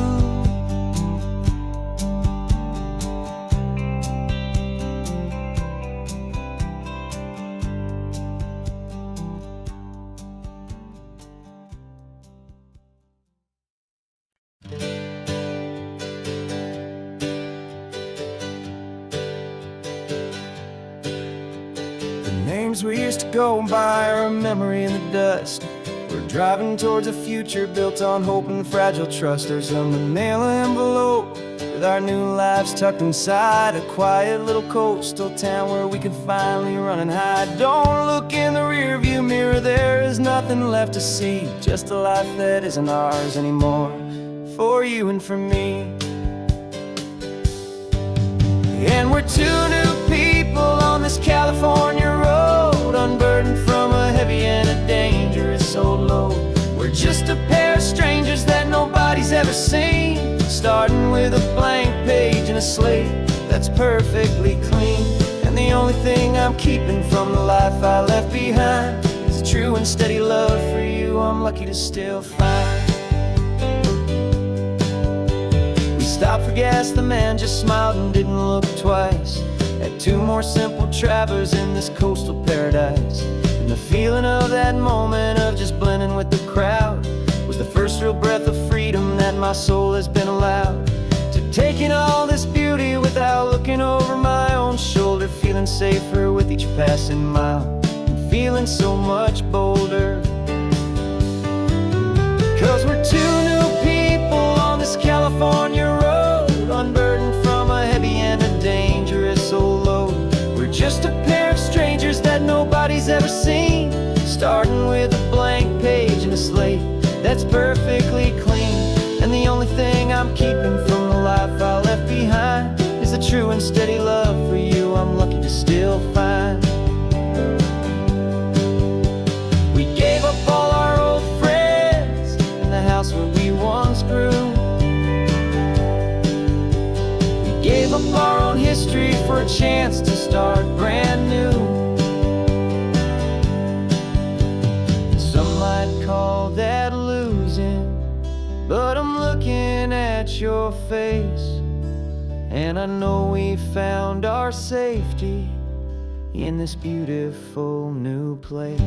Names we used to go by are a memory in the dust. We're driving towards a future built on hope and fragile trust. There's a manila envelope with our new lives tucked inside, a quiet little coastal town where we can finally run and hide. Don't look in the rearview mirror, there is nothing left to see, just a life that isn't ours anymore, for you and for me. And we're two new people on this California road, unburdened from a heavy and a dangerous old load. We're just a pair of strangers that nobody's ever seen, starting with a blank page and a slate that's perfectly clean. And the only thing I'm keeping from the life I left behind is a true and steady love for you I'm lucky to still find. We stopped for gas, the man just smiled and didn't look twice. Had two more simple travelers in this coastal paradise. And the feeling of that moment of just blending with the crowd was the first real breath of freedom that my soul has been allowed to take in all this beauty without looking over my own shoulder, feeling safer with each passing mile and feeling so much bolder. 'Cause we're two new people on this California road, unburdened from a heavy and a ever seen. Starting with a blank page and a slate that's perfectly clean. And the only thing I'm keeping from the life I left behind is the true and steady love for you I'm lucky to still find. We gave up all our old friends in the house where we once grew. We gave up our own history for a chance to start brand new. Some might call that losing, but I'm looking at your face, and I know we found our safety in this beautiful new place.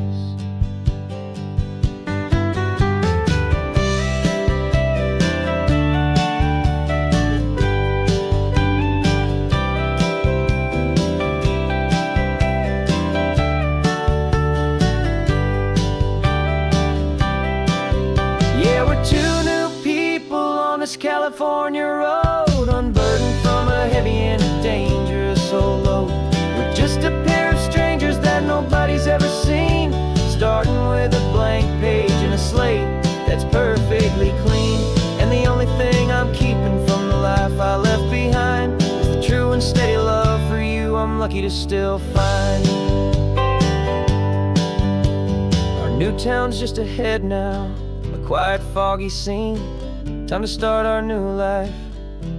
2 new people on this California road, unburdened from a heavy and a dangerous old load. We're just a pair of strangers that nobody's ever seen, starting with a blank page and a slate that's perfectly clean. And the only thing I'm keeping from the life I left behind is the true and steady love for you I'm lucky to still find. Our new town's just ahead now, quiet, foggy scene. Time to start our new life,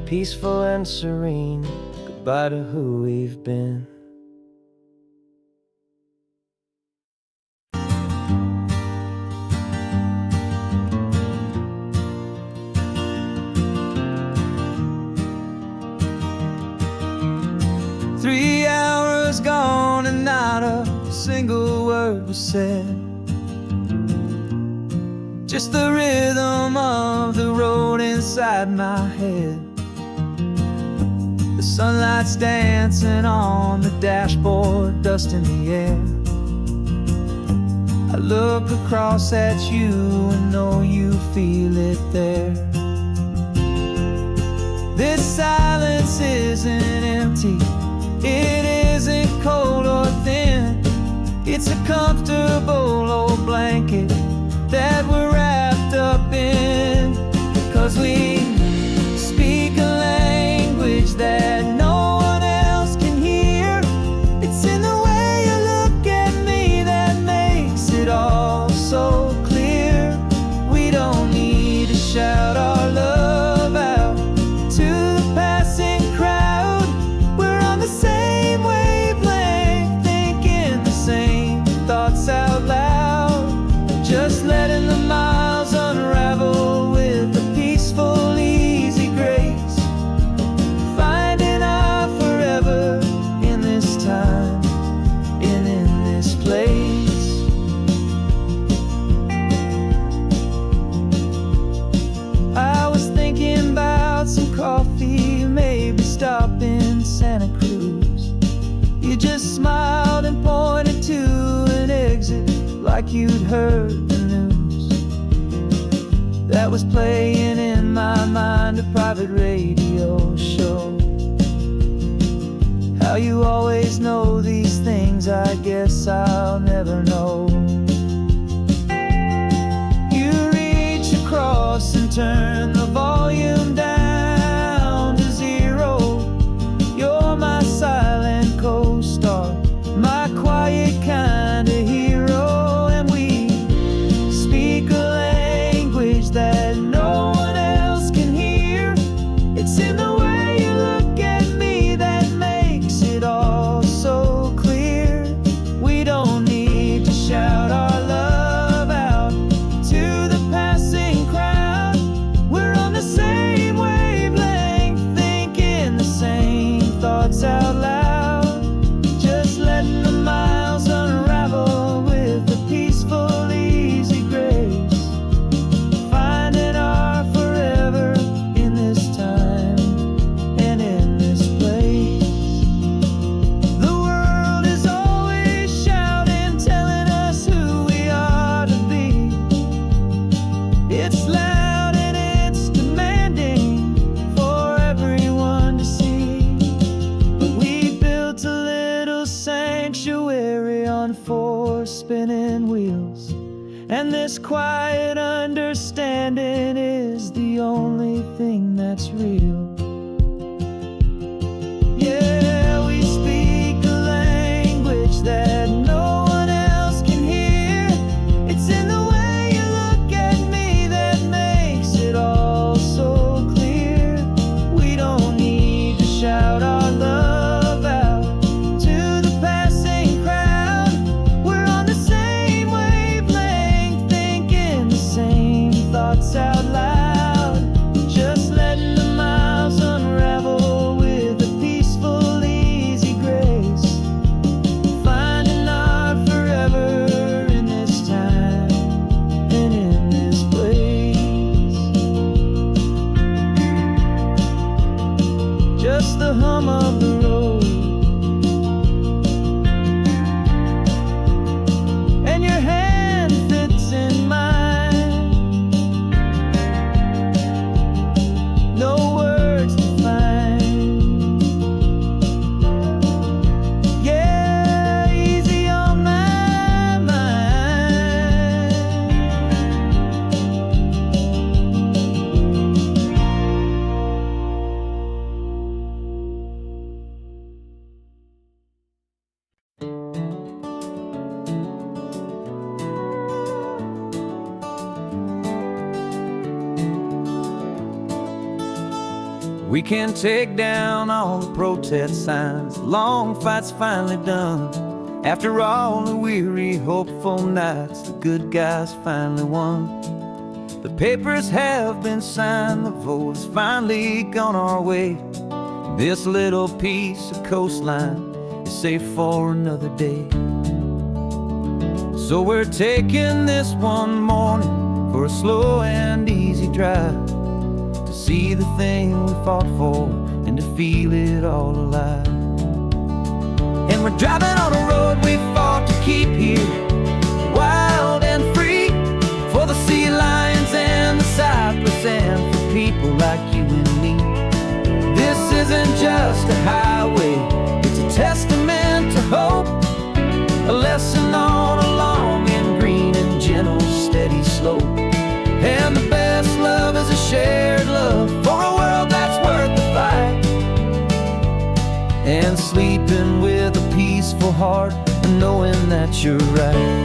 peaceful and serene. Goodbye to who we've been. Three hours gone and not a single word was said. Just the rhythm of the road inside my head. The sunlight's dancing on the dashboard, dust in the air. I look across at you and know you feel it there. This silence isn't empty, it isn't cold or thin. It's a comfortable old blanket that we're wrapped up in, 'cause we speak a language that no one else can hear. It's in the way you look at me that makes it all so clear. We don't need to shout our love out to the passing crowd. We're on the same wavelength, thinking the same thoughts out loud. Just letting the miles unravel with a peaceful, easy grace. Finding our forever in this time and in this place. I was thinking about some coffee, maybe stop in Santa Cruz. You just smiled and pointed to an exit like you'd heard the news. That was playing in my mind, a private radio show. How you always know these things, I guess I'll never know. You reach across and turn the volume down to 0. You're my silent co-star, my quiet kind of hero. That no one else can hear. It's in the way you look at me that makes it all so clear. We don't need to shout our love out to the passing crowd. We're on the same wavelength, thinking the same thoughts out loud. Just letting the miles unravel with a peaceful, easy grace. And this quiet understanding is the only thing that's real. Yeah, we speak a language that no one else can hear. It's in the way you look at me that makes it all so clear. We don't need to shout our love out to the passing crowd. We're on the same wavelength, thinking the same thoughts out loud. Just letting the miles unravel with a peaceful, easy grace. Finding our forever in this time and in this place. Just the hum of the road and your hand fits in mine. No words to find. Yeah, easy on my mind. We can take down all the protest signs. Long fight's finally done. After all the weary, hopeful nights, the good guys finally won. The papers have been signed, the vote has finally gone our way. This little piece of coastline is safe for another day. So we're taking this one morning for a slow and easy drive, to see the thing we fought for and to feel it all alive. And we're driving on a road we fought to keep here, wild and free, for the sea lions and the cypress and for people like you and me. This isn't just a highway, it's a testament to hope, a lesson on a long and green and gentle steady slope. And the best love is a shared love for a world that's worth the fight. And sleeping with a peaceful heart and knowing that you're right.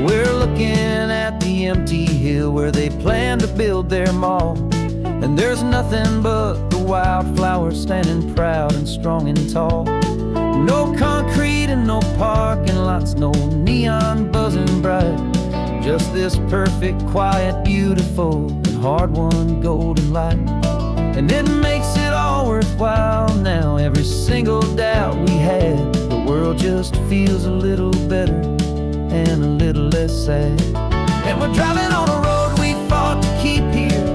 We're looking at the empty hill where they plan to build their mall, and there's nothing but the wildflowers standing proud and strong and tall. No concrete and no parking lots, no neon buzzing bright. Just this perfect, quiet, beautiful, and hard-won golden light. And it makes it all worthwhile now. Every single doubt we had, the world just feels a little better and a little less sad. And we're driving on a road we fought to keep here,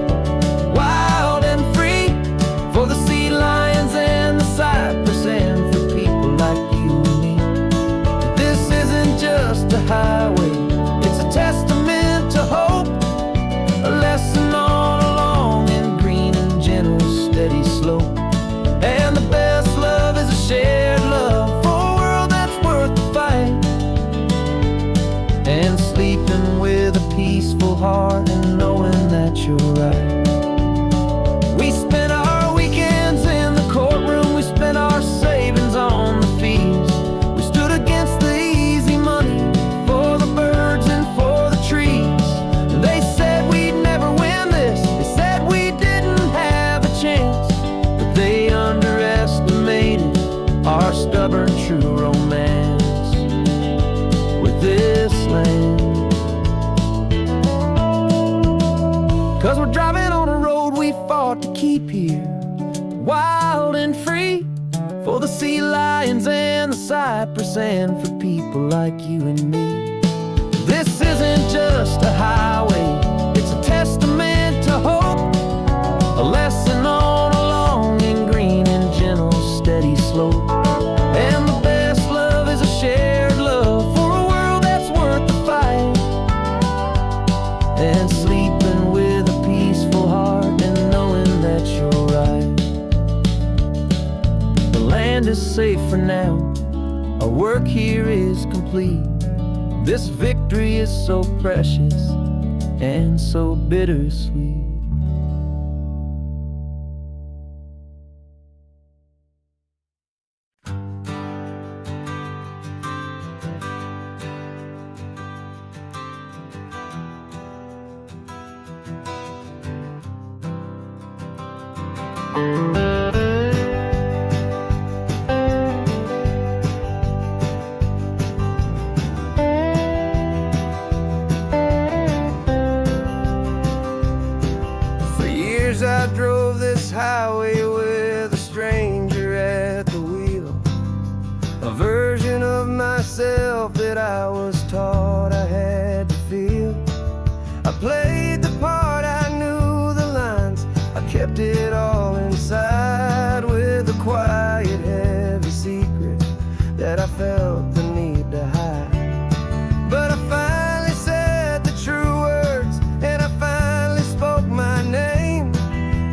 wild and free, for the sea lions and the cypress and for people like you and me. This isn't just a highway, it's a testament to hope, a lesson on a long and green and gentle steady slope. And the best love is a shared love for a world that's worth the fight. And sleeping with a peaceful heart and knowing that you're right. We spent our weekends in the courtroom, we spent our savings on the fees. We stood against the easy money for the birds and for the trees. And they said we'd never win this, they said we didn't have a chance, but they underestimated our stubborn true romance with this land. 'Cause we're driving on a road we fought to keep here, wild and free, for the sea lions and the cypress and for people like you and me. This isn't just a highway, it's a testament to hope, a lesson on a long and green and gentle steady slope. And the best love is a shared love for a world that's worth the fight. And sleeping with a peaceful heart and knowing that you're right. The land is safe for now, our work here is complete. This victory is so precious and so bittersweet. For years I drove this highway with a stranger at the wheel, a version of myself that I was taught I had to feel. I played the part, I knew the lines, I kept it all inside with a quiet, heavy secret that I felt the need to hide. But I finally said the true words, and I finally spoke my name.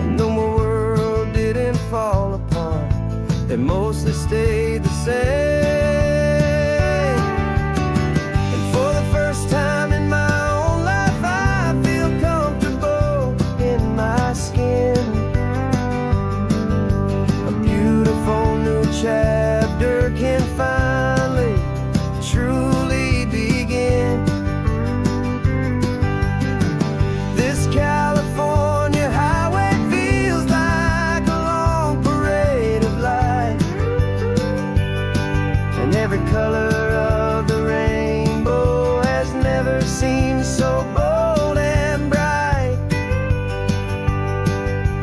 And though my world didn't fall apart, it mostly stayed the same. And for the first time in my own life, I feel comfortable in my skin. A beautiful new chapter can finally truly begin. This California highway feels like a long parade of light, and every color of the rainbow has never seemed so bold and bright.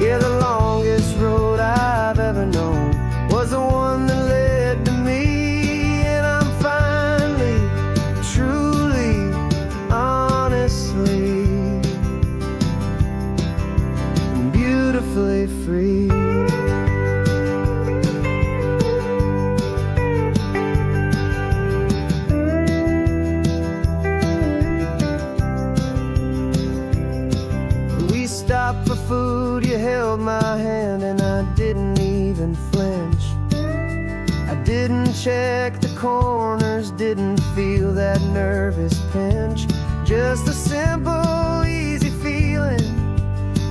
Yeah, the longest road I've ever known was the one that led to me, and I'm finally, truly, honestly, and beautifully free. We stopped for food, you held my hand, and I didn't even flinch. I didn't check the corners, didn't feel that nervous pinch. Just a simple, easy feeling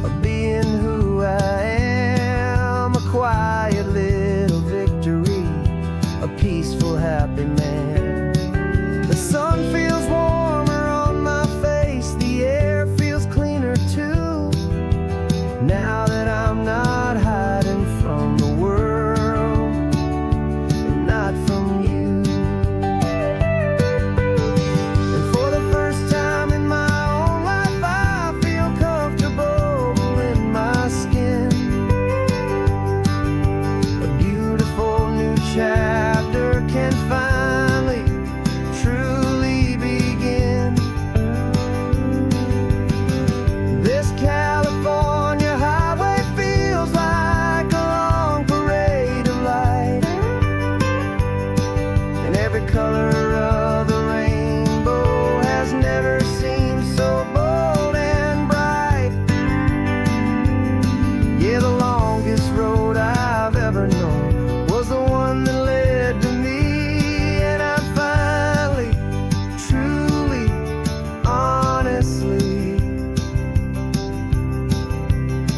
of being who I am. A quiet little victory, a peaceful, happy man. The sun feels warmer on my face, the air feels cleaner too, now that I'm not hiding from the world, and not from you. And for the first time in my own life, I feel comfortable in my skin. A beautiful new chapter can finally, truly begin. This California highway feels like a long parade of light, and every color of the rainbow has never seemed so bold and bright. Yeah, the longest road I've ever known was the one that led to me, and I'm finally, truly, honestly,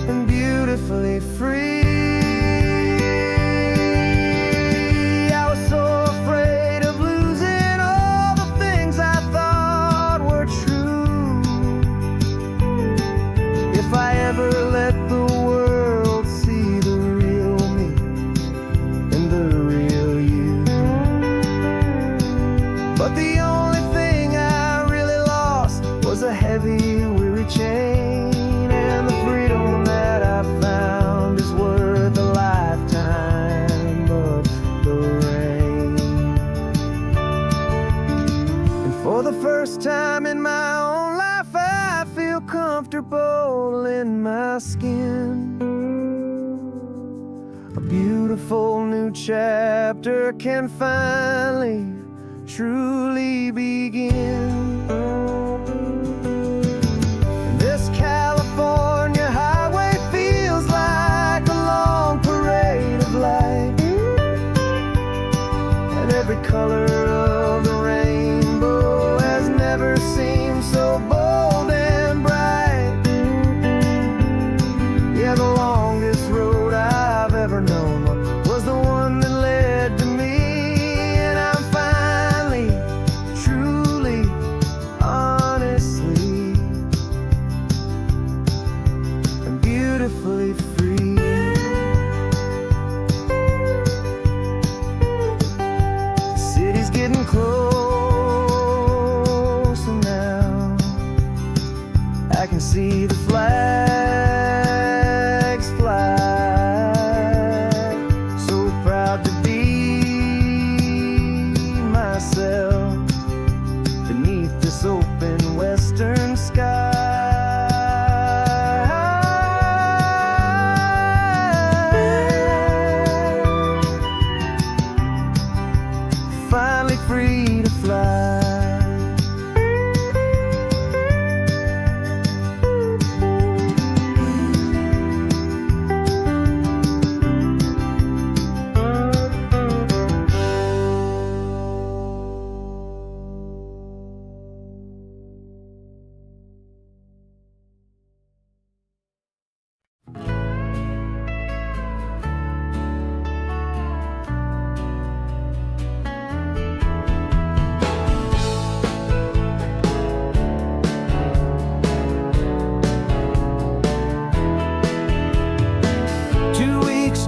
and beautifully free. I was so afraid of losing all the things I thought were true. If I ever let the world see the real me and the real you. But the only thing I really lost was a heavy, weary chain, and the freedom that I found is worth a lifetime of the rain. And for the first time in my own life, I feel comfortable in my skin. A beautiful new chapter can finally, truly begin. This California highway feels like a long parade of light, and every color of the rainbow future seemed so bold and bright. Yeah, the longest road I've ever known was the one that led to me. And I'm finally, truly, honestly, and beautifully free. The city's getting closer now. I can see the flags fly. So proud to be myself beneath this open western sky. Finally free to fly.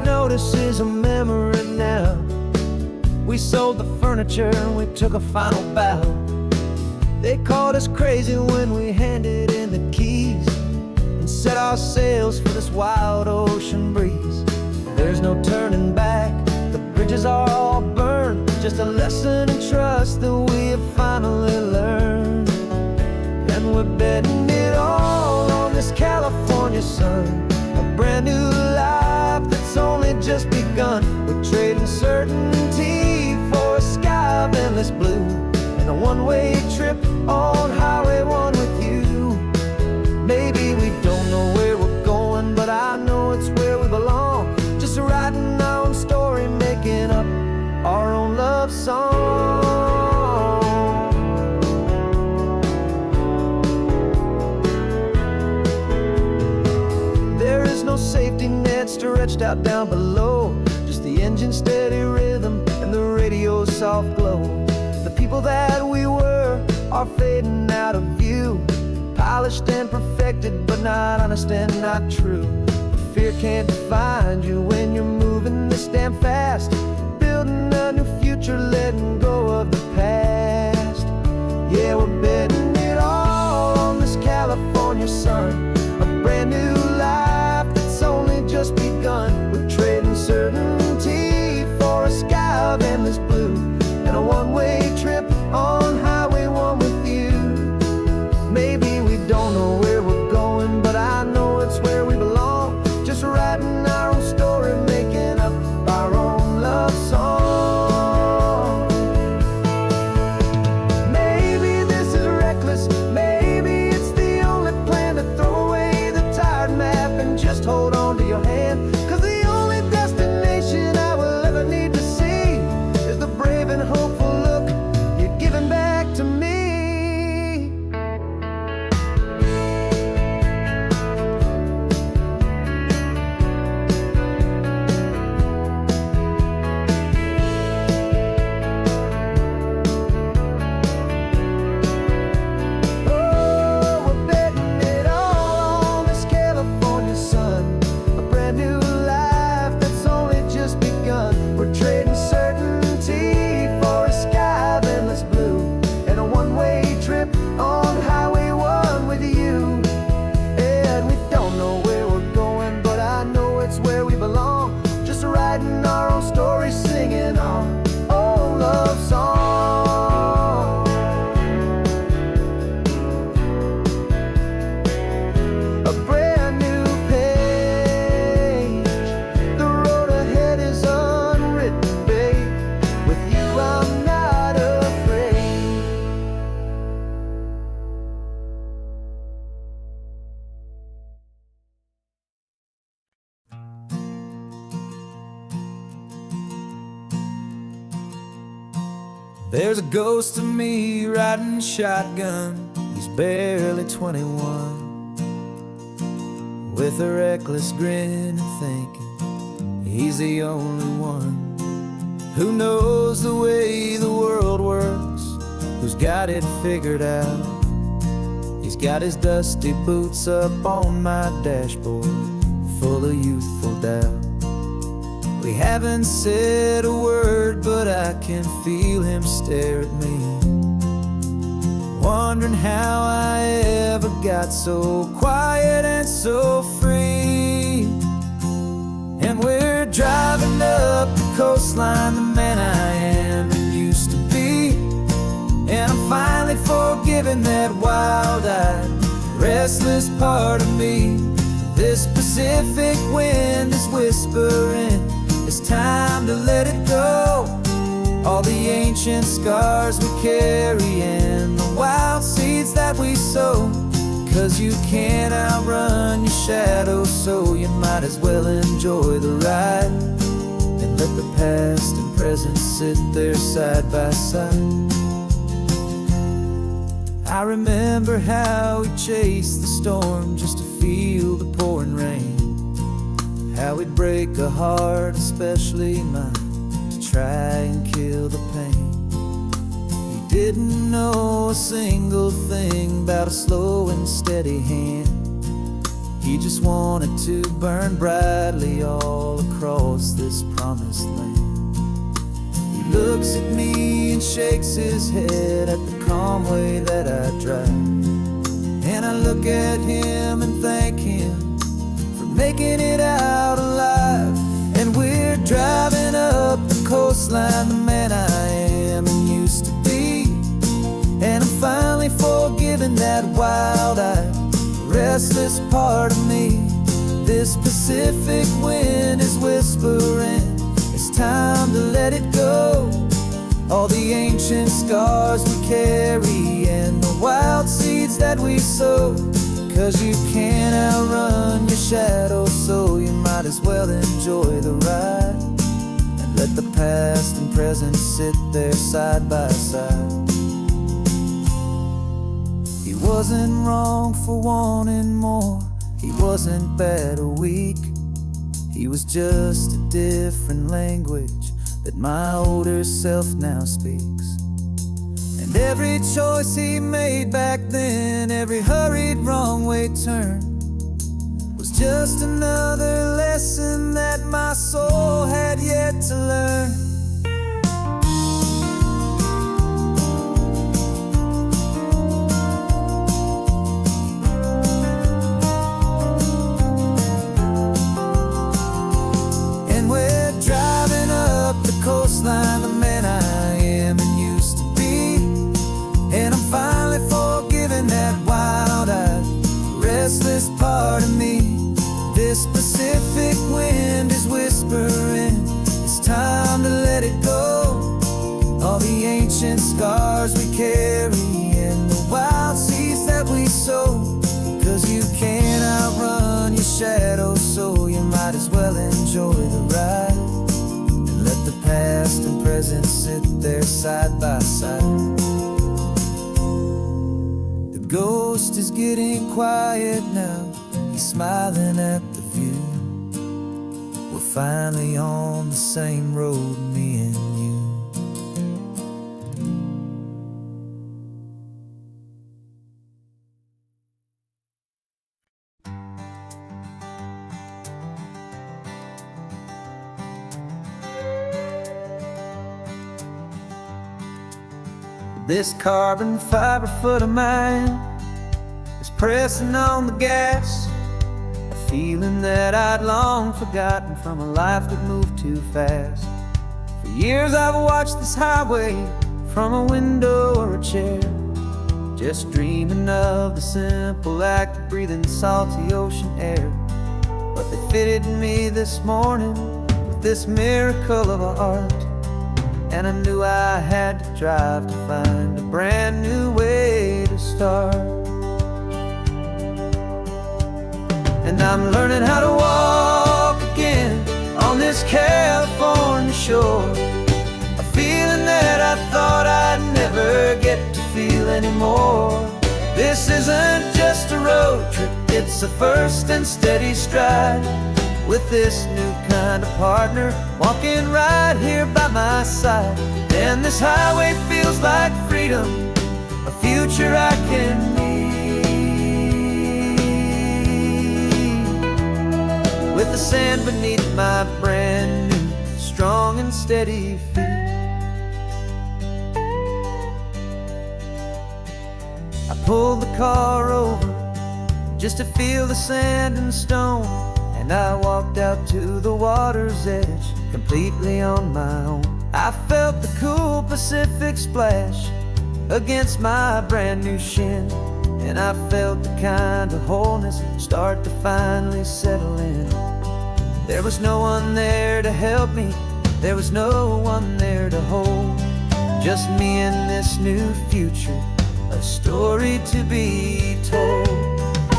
Notice is a memory now. We sold the furniture and we took a final bow. They called us crazy when we handed in the keys and set our sails for this wild ocean breeze. There's no turning back, the bridges are all burned. Just a lesson in trust that we have finally learned. And we're betting it all on this California sun, a brand new life that's only just begun. We're trading certainty for a sky of endless blue and a one-way trip on Highway 1 with you. Maybe we don't know where we're going, but I know it's where we belong. Just writing our own story, making up our own love song. There is no safety net stretched out down below, just the engine's steady rhythm and the radio's soft glow. The people that we were are fading out of view, polished and perfected, but not honest and not true. Fear can't define you when you're moving this damn fast, building a new future, letting go of the past. Yeah, we're betting it all on this California sun, a brand new life that's only just begun. We're trading certainty for a sky of endless blue and a one-way trip on Highway 1 with you. Maybe we don't know where we're going, but I know it's where we belong. Just writing our own story, making up our own love song. There's a ghost of me riding shotgun. He's barely 21, with a reckless grin and thinking he's the only one who knows the way the world works, who's got it figured out. He's got his dusty boots up on my dashboard, full of youthful doubt. We haven't said a word, but I can feel him stare at me, wondering how I ever got so quiet and so free. And we're driving up the coastline, the man I am and used to be. And I'm finally forgiving that wild-eyed, restless part of me. This Pacific wind is whispering, it's time to let it go. All the ancient scars we carry and the wild seeds that we sow. 'Cause you can't outrun your shadow, so you might as well enjoy the ride and let the past and present sit there side by side. I remember how we chased the storm just to feel the pouring rain, how we'd break a heart, especially mine, to try and kill the pain. He didn't know a single thing about a slow and steady hand. He just wanted to burn brightly all across this promised land. He looks at me and shakes his head at the calm way that I drive, and I look at him and thank him for making it out alive. And we're driving up the coastline, the man I am and used to be. And I'm finally forgiving that wild-eyed, restless part of me. This Pacific wind is whispering, it's time to let it go. All the ancient scars we carry and the wild seeds that we sow. 'Cause you can't outrun your shadow, so you might as well enjoy the ride and let the past and present sit there side by side. He wasn't wrong for wanting more, he wasn't bad or weak. He was just a different language that my older self now speaks. And every choice he made back then, every hurried wrong way turn, was just another lesson that my soul had yet to learn. And we're driving up the coastline, the man I am and used to be. And I'm finally forgiving that wild-eyed, restless part of me. This Pacific wind is whispering, it's time to let it go. All the ancient scars we carry and the wild seeds that we sow. 'Cause you can't outrun your shadow, so you might as well enjoy the ride and let the past and present sit there side by side. The ghost is getting quiet now, he's smiling at the view. We're finally on the same road, me and you. This carbon fiber foot of mine is pressing on the gas, a feeling that I'd long forgotten from a life that moved too fast. For years I've watched this highway from a window or a chair, just dreaming of the simple act of breathing salty ocean air. But they fitted me this morning with this miracle of art, and I knew I had to drive to find a brand new way to start. And I'm learning how to walk again on this California shore, a feeling that I thought I'd anymore. This isn't just a road trip, it's a first and steady stride. With this new kind of partner walking right here by my side. And this highway feels like freedom, a future I can need. With the sand beneath my brand new, strong and steady feet. I pulled the car over just to feel the sand and stone, and I walked out to the water's edge, completely on my own. I felt the cool Pacific splash against my brand new shin, and I felt the kind of wholeness start to finally settle in. There was no one there to help me, there was no one there to hold. Just me and this new future, a story to be told.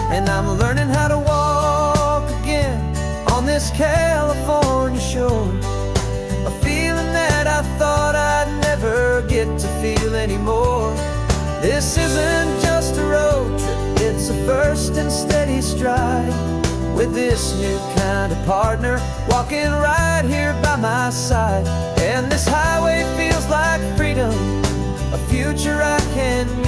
And I'm learning how to walk again on this California shore, a feeling that I thought I'd never get to feel anymore. This isn't just a road trip, it's a first and steady stride. With this new kind of partner walking right here by my side. And this highway feels like freedom, a future I can need.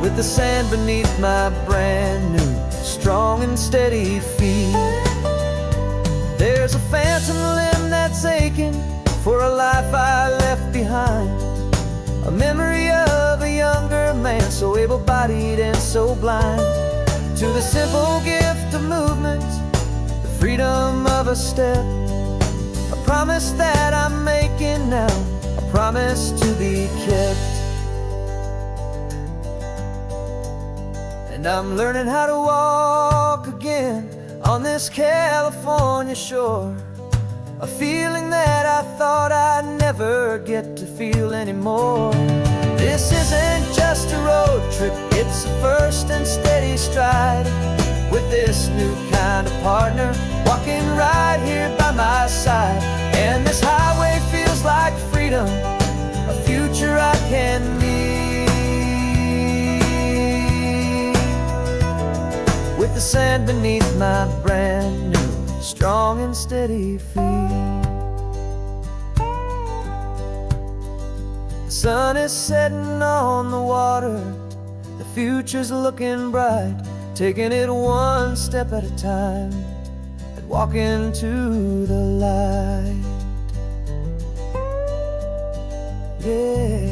With the sand beneath my brand new, strong and steady feet. There's a phantom limb that's aching for a life I left behind, a memory of a younger man, so able-bodied and so blind. To the simple gift of movement, the freedom of a step, a promise that I'm making now, a promise to be kept. And I'm learning how to walk again on this California shore, a feeling that I thought I'd never get to feel anymore. This isn't just a road trip, it's a first and steady stride. With this new kind of partner walking right here by my side. And this highway feels like freedom, a future I can need. With the sand beneath my brand new, strong and steady feet. The sun is setting on the water, the future's looking bright, taking it one step at a time and walking to the light. Yeah,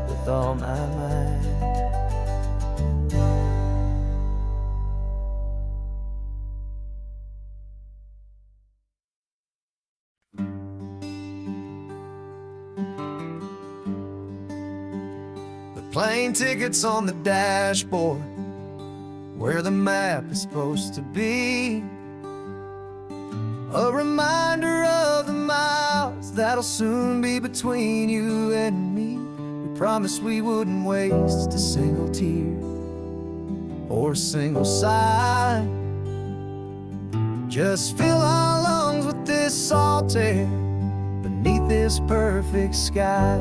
with all my might. Plane tickets on the dashboard, where the map is supposed to be. A reminder of the miles that'll soon be between you and me. We promised we wouldn't waste a single tear or a single sigh. Just fill our lungs with this salt air beneath this perfect sky.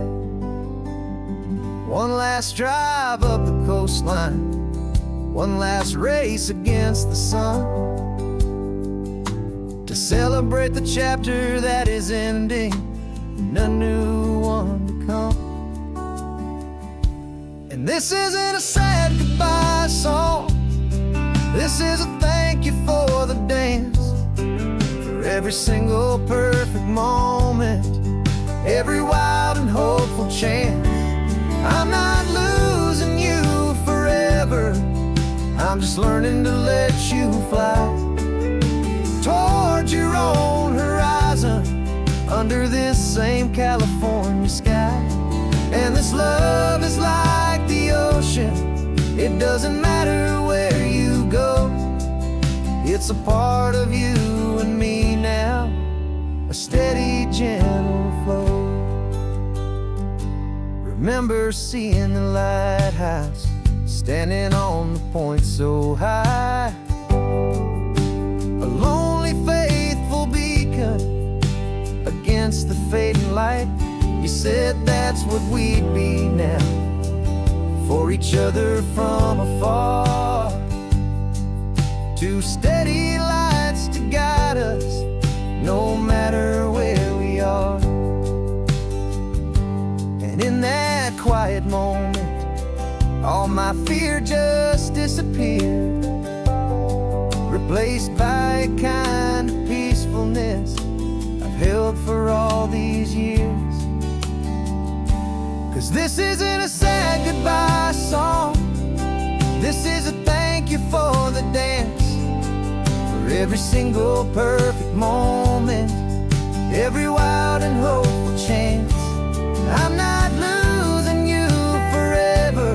One last drive up the coastline, one last race against the sun, to celebrate the chapter that is ending and a new one to come. And this isn't a sad goodbye song, this is a thank you for the dance, for every single perfect moment, every wild and hopeful chance. I'm not losing you forever, I'm just learning to let you fly towards your own horizon, under this same California sky. And this love is like the ocean, it doesn't matter where you go, it's a part of you and me now, a steady, gentle flow. Remember seeing the lighthouse, standing on the point so high, a lonely, faithful beacon against the fading light. You said that's what we'd be now, for each other from afar. Two steady lights to guide us, no matter where we are. And in that quiet moment, all my fear just disappeared, replaced by a kind of peacefulness I've held for all these years. 'Cause this isn't a sad goodbye song, this is a thank you for the dance, for every single perfect moment, every wild and hopeful chance. I'm not losing you forever,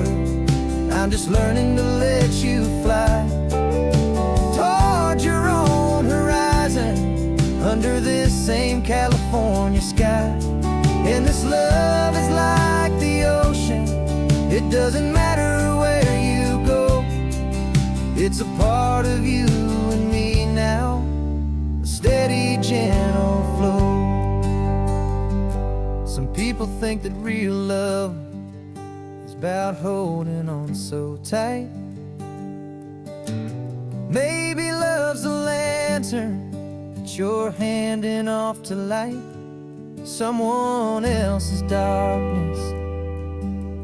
I'm just learning to let you fly toward your own horizon, under this same California sky. And this love is like the ocean, it doesn't matter where you go, it's a part of you and me now, a steady, gentle flow. Some people think that real love is about holding on so tight. Maybe love's a lantern that you're handing off to light someone else's darkness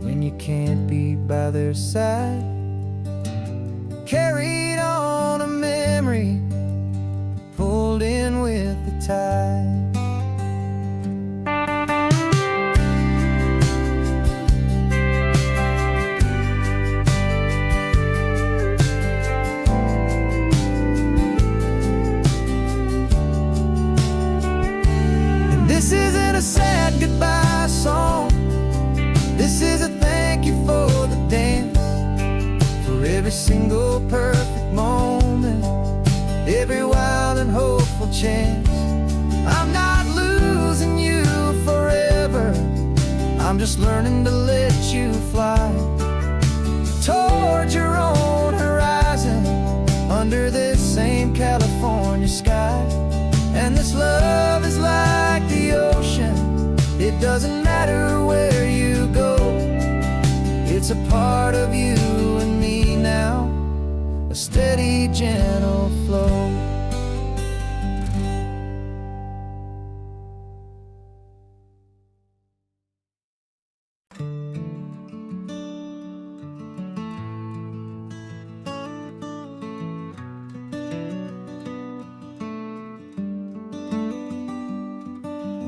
when you can't be by their side. Carried on a memory, pulled in with the tide. This isn't a sad goodbye song, this is a thank you for the dance, for every single perfect moment, every wild and hopeful chance. I'm not losing you forever, I'm just learning to let you fly toward your own horizon, under this same California sky. And this love is like the ocean, it doesn't matter where you go, it's a part of you and me now, a steady, gentle flow.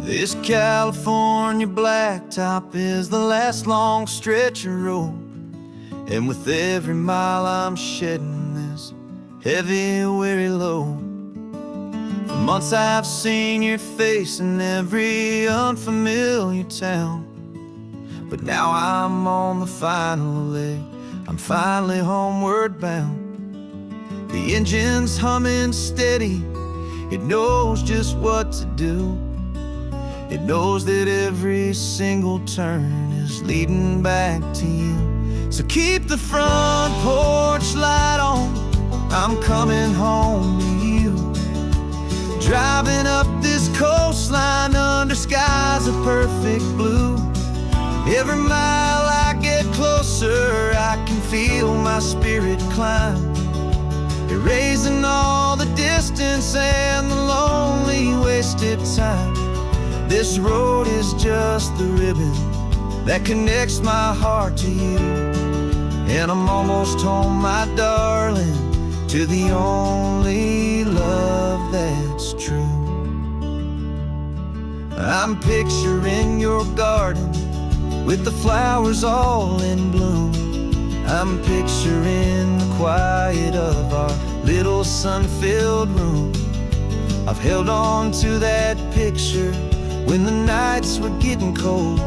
This California blacktop is the last long stretch of road, and with every mile I'm shedding this heavy, weary load. For months I've seen your face in every unfamiliar town, but now I'm on the final leg, I'm finally homeward bound. The engine's humming steady, it knows just what to do. It knows that every single turn is leading back to you. So keep the front porch light on, I'm coming home to you. Driving up this coastline under skies of perfect blue. Every mile I get closer, I can feel my spirit climb, erasing all the distance and the lonely wasted time. This road is just the ribbon that connects my heart to you, and I'm almost home, my darling, to the only love that's true. I'm picturing your garden with the flowers all in bloom. I'm picturing the quiet of our little sun-filled room. I've held on to that picture when the nights were getting cold,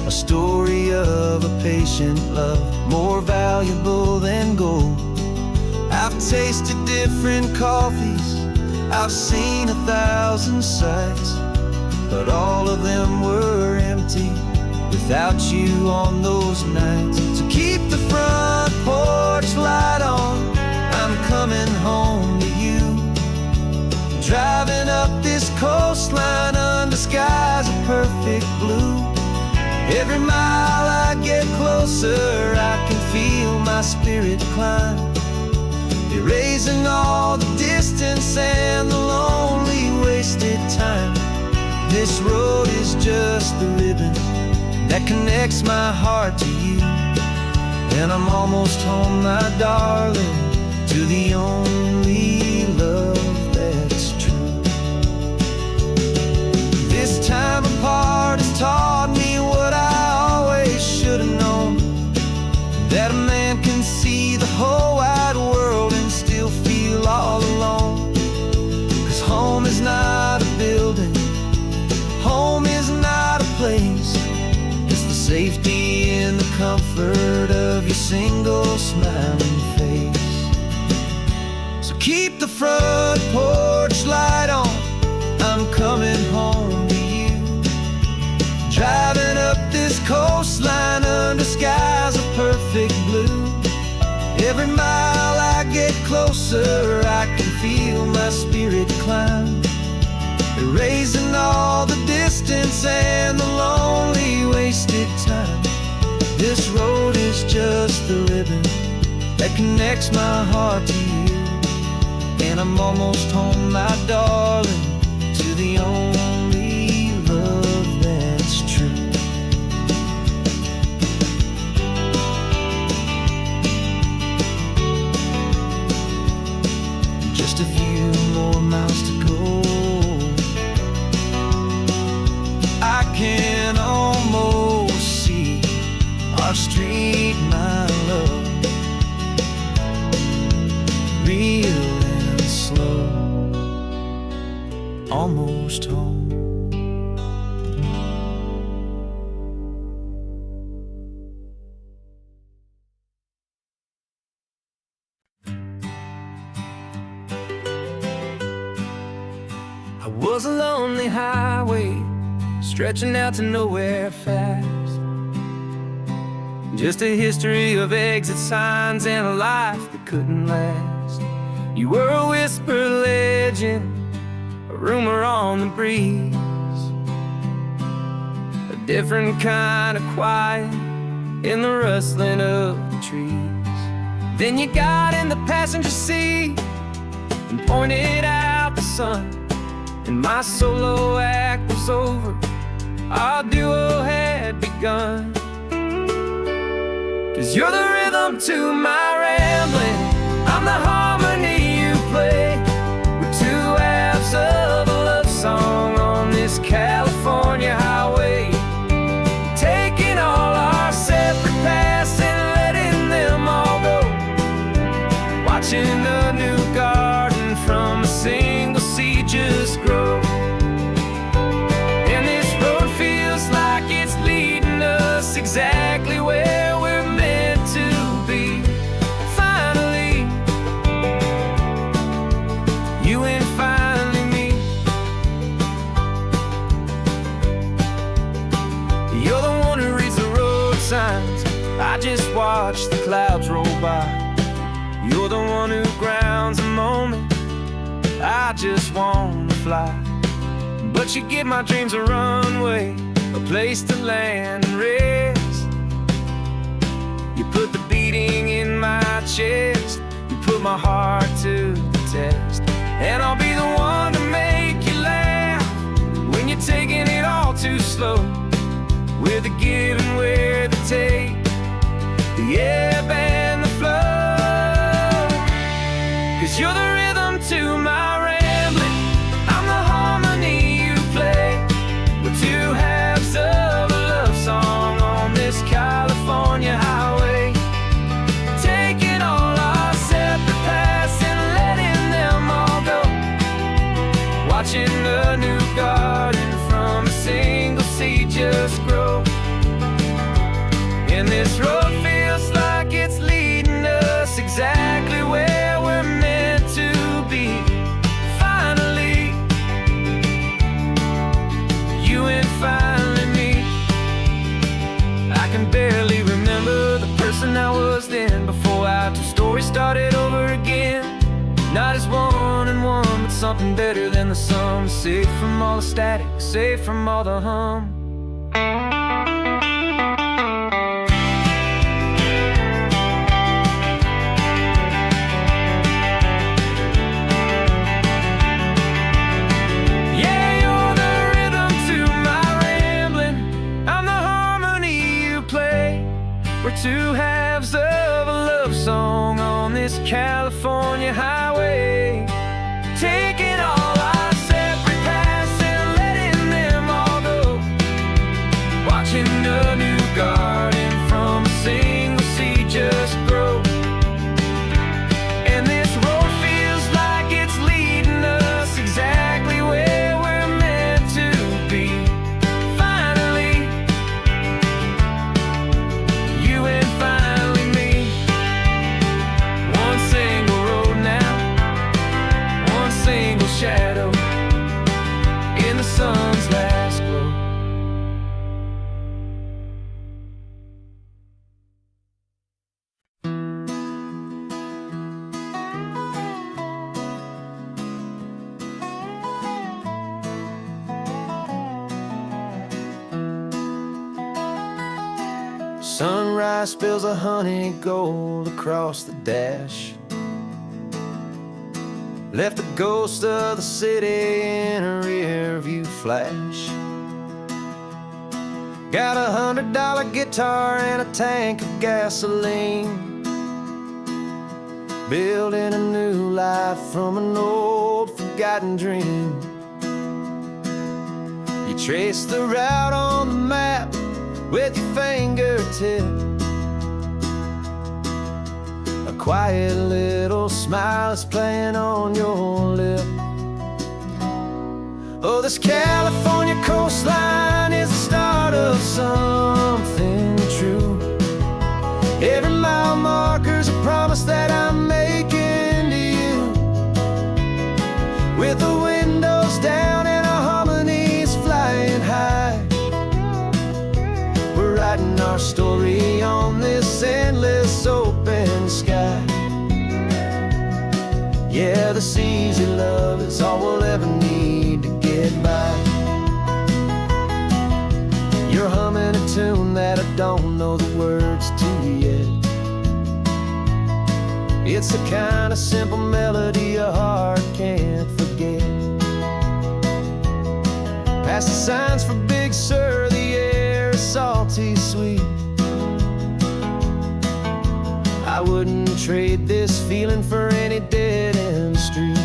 a story of a patient love, more valuable than gold. I've tasted different coffees, I've seen 1,000 sights, but all of them were empty without you on those nights. So keep the front porch light on, I'm coming home to you. Driving up this coastline under skies of perfect blue. Every mile I get closer, I can feel my spirit climb, erasing all the distance and the lonely wasted time. This road is just the ribbon that connects my heart to you, and I'm almost home, my darling, to the only love that's true. This time apart has taught me what I always should have known, that a man can see the whole wide world and still feel all alone. 'Cause home is not a building, home is not a place, it's the safety and the comfort of your single smiling face. So keep the front porch light on, I'm coming home to you. Driving up this coastline under skies of perfect blue. Every mile I get closer, I can feel my spirit climb, erasing all the distance and the lonely wasted time. This road is just the ribbon that connects my heart to you, and I'm almost home, my darling, to the only love that's true. Just a few more miles to go, I can almost see our street, my love, real and slow, almost home. I was a lonely highway stretching out to nowhere fast, just a history of exit signs and a life that couldn't last. You were a whisper legend, a rumor on the breeze, a different kind of quiet in the rustling of the trees. Then you got in the passenger seat and pointed out the sun, and my solo act was over, our duo had begun. 'Cause you're the rhythm to my rambling, I'm the harmony you play. We're two halves of a love song on this California highway, taking all our separate paths and letting them all go, watching a new garden from a single seed just grow. And this road feels like it's leading us exactly where we're meant to be. Finally, you and finally me. You're the one who reads the road signs, I just watch the clouds roll by. You're the one who grounds a moment, I just wanna fly. But you give my dreams a runway, a place to land and rest. You put the beating in my chest, you put my heart to the test. And I'll be the one to make you laugh when you're taking it all too slow. We're the give and we're the take, the ebb and the flow. 'Cause you're the rhythm to my rambling, I'm the harmony you play. We're two halves of a love song on this California highway, taking all our separate paths and letting them all go, watching a new garden from a single seed just grow. And this road feels like it's leading us exactly where we're meant to be. Finally, you and finally me. I can barely remember the person I was then, before our two stories started over again. Not as one and one, but something better than the sum. Safe from all the static, safe from all the hum. We're two halves of a love song on this California highway, taking all our separate paths and letting them all go, watching a new garden from a single seed just grow. And this road feels like it's leading us exactly where we're meant to be. Finally, you and finally me. One single road now, one single shadow in the sun's last glow. Sunrise spills a honey gold across the dash, left the ghost of the city in a rear view flash. Got $100 guitar and a tank of gasoline, building a new life from an old forgotten dream. You trace the route on the map with your fingertip, a quiet little smile is playing on your lip. Oh, this California coastline is the start of something true. Every mile marker's a promise that I'm making to you, with the windows down and our harmonies flying high. Writing our story on this endless open sky. Yeah, this easy love is all we'll ever need to get by. You're humming a tune that I don't know the words to yet. It's the kind of simple melody your heart can't forget. Past the signs for Big Sur, the air is salty sweet. I wouldn't trade this feeling for any dead-end street.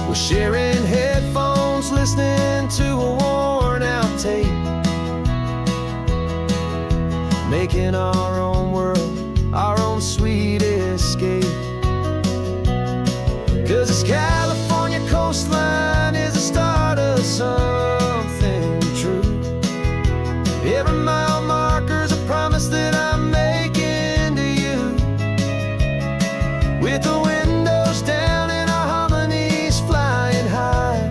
We're sharing headphones, listening to a worn-out tape, making our own world, our own sweet escape. 'Cause this California coastline is the start of something true. Every mile marker's a promise that I'm making to you, with the windows down and our harmonies flying high.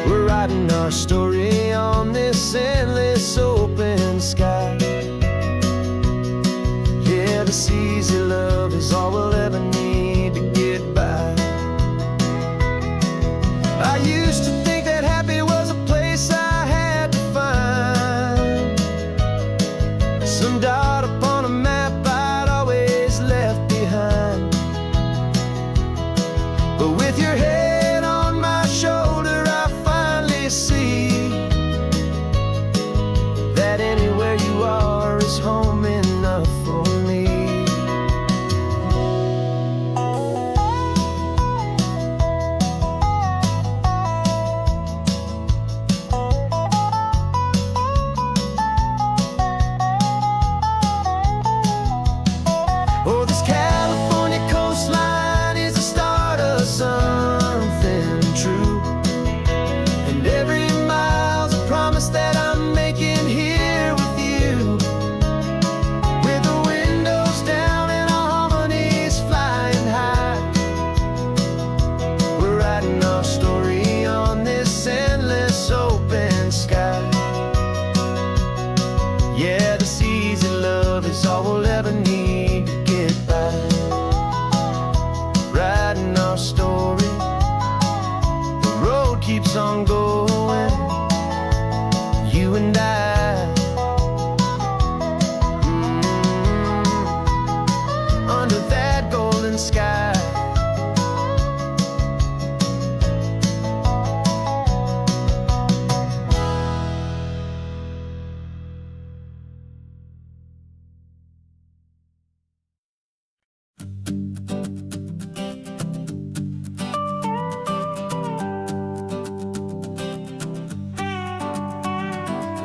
We're writing our story on this endless open sky. Yeah, this easy love is all we'll ever need to get by. I used to think that happy was a place I had to find, some dot upon a map I'd always left behind. But with your head on my shoulder, I finally see that anywhere you are is home enough for me.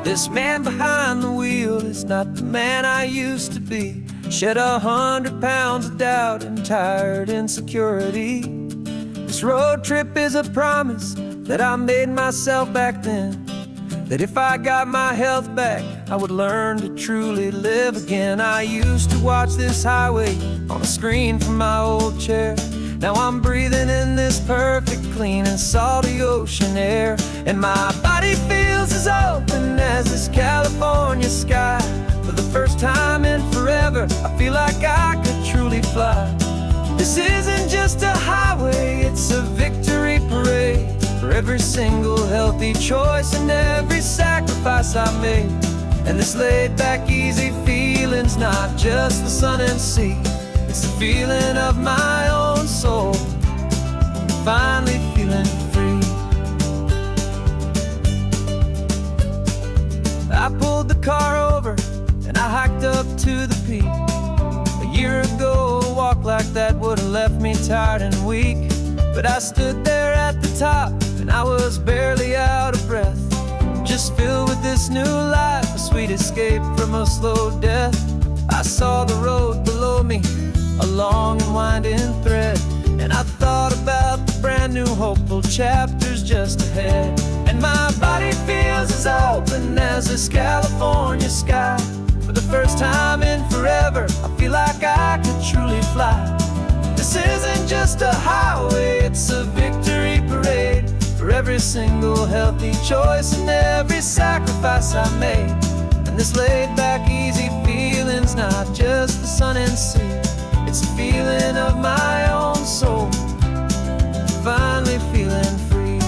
This man behind the wheel is not the man I used to be. Shed 100 pounds of doubt and tired insecurity. This road trip is a promise that I made myself back then, that if I got my health back, I would learn to truly live again. I used to watch this highway on a screen from my old chair. Now I'm breathing in this perfect, clean and salty ocean air. And my body feels as open as this California sky. For the first time in forever, I feel like I could truly fly. This isn't just a highway, it's a victory parade. For every single healthy choice and every sacrifice I made. And this laid back easy feeling's not just the sun and sea, it's the feeling of my own soul, finally feeling free. I pulled the car over and I hiked up to the peak. A year ago, a walk like that would've left me tired and weak. But I stood there at the top and I was barely out of breath, just filled with this new life, a sweet escape from a slow death. I saw the road below me, a long and winding thread, and I thought about the brand new hopeful chapters just ahead. And my body feels as open as this California sky. For the first time in forever, I feel like I could truly fly. This isn't just a highway, it's a victory parade. For every single healthy choice and every sacrifice I made. And this laid back easy feeling's not just the sun and sea, it's a feeling of my own soul, finally feeling free.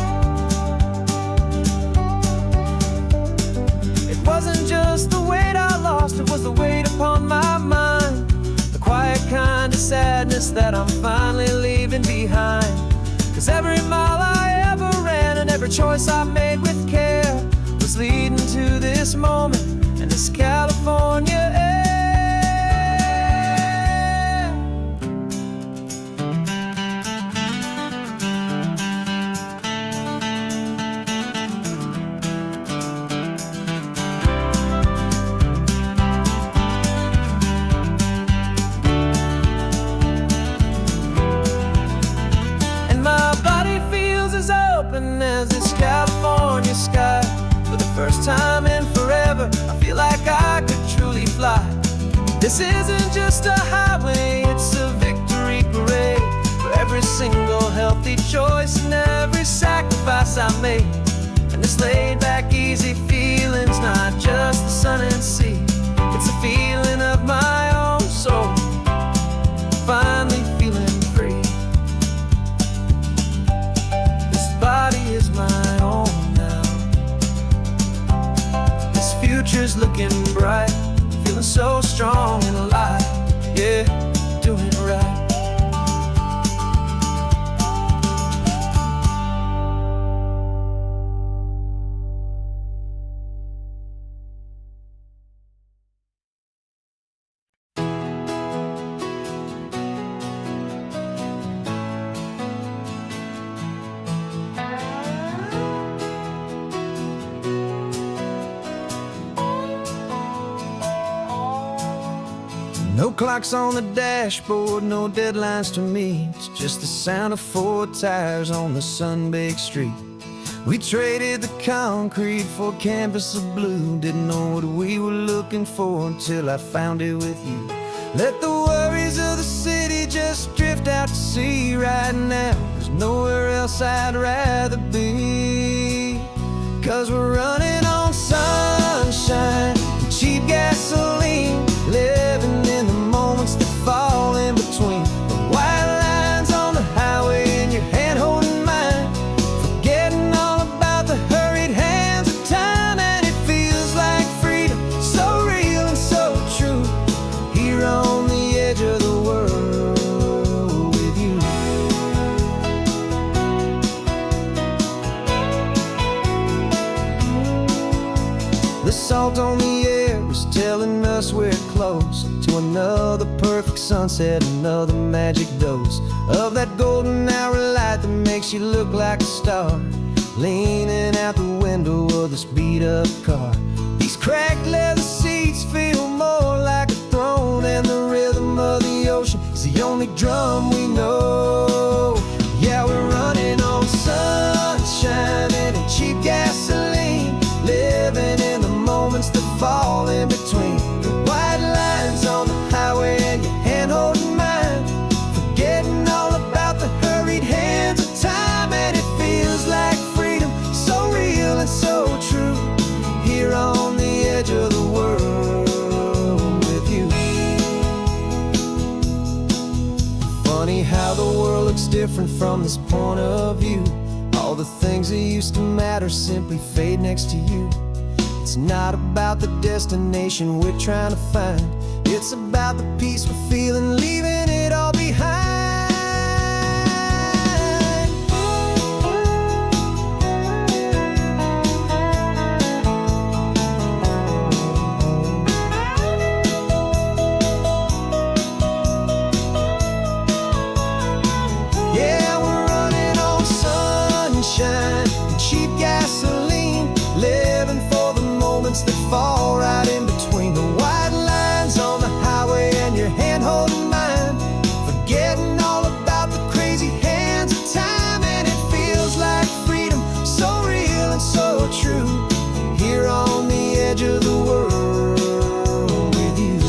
It wasn't just the weight I lost, it was the weight upon my mind. The quiet kind of sadness that I'm finally leaving behind. 'Cause every mile I ever ran and every choice I made with care was leading to this moment and this California air. As this California sky. For the first time in forever, I feel like I could truly fly. This isn't just a highway, it's a victory parade. For every single healthy choice and every sacrifice I made. And this laid back easy feeling's not just the sun and sea, it's a feeling of my own soul, finally feeling free. Body is my own now. This future's looking bright, feeling so strong and alive. Yeah, doing it right. No clocks on the dashboard, no deadlines to meet. It's just the sound of 4 tires on the sun-baked street. We traded the concrete for a canvas of blue. Didn't know what we were looking for until I found it with you. Let the worries of the city just drift out to sea right now. There's nowhere else I'd rather be. 'Cause we're running on sunshine, cheap gasoline, living in the moments that fall in between. The white lines on the highway and your hand holding mine, forgetting all about the hurried hands of time. And it feels like freedom, so real and so true, here on the edge of the world with you. The salt on the air is telling us we're close to another perfect sunset, another magic dose of that golden hour light that makes you look like a star. leaning out the window of this beat-up car. These cracked leather seats feel more like a throne, and the rhythm of the ocean is the only drum we know. Yeah, we're running on sunshine and cheap gasoline, living in the moments that fall in between the white lines on the highway and your hand holding mine, forgetting all about the hurried hands of time. And it feels like freedom, so real and so true, here on the edge of the world with you. Funny how the world looks different from this point of view. All the things that used to matter simply fade next to you. It's not about the destination we're trying to find, it's about the peace we're feeling, leaving it all behind. Yeah, we're running on sunshine and cheap gasoline, living for the moments that fall right in between the white lines on the highway and your hand holding mine, forgetting all about the crazy hands of time. And it feels like freedom, so real and so true, here on the edge of the world with you.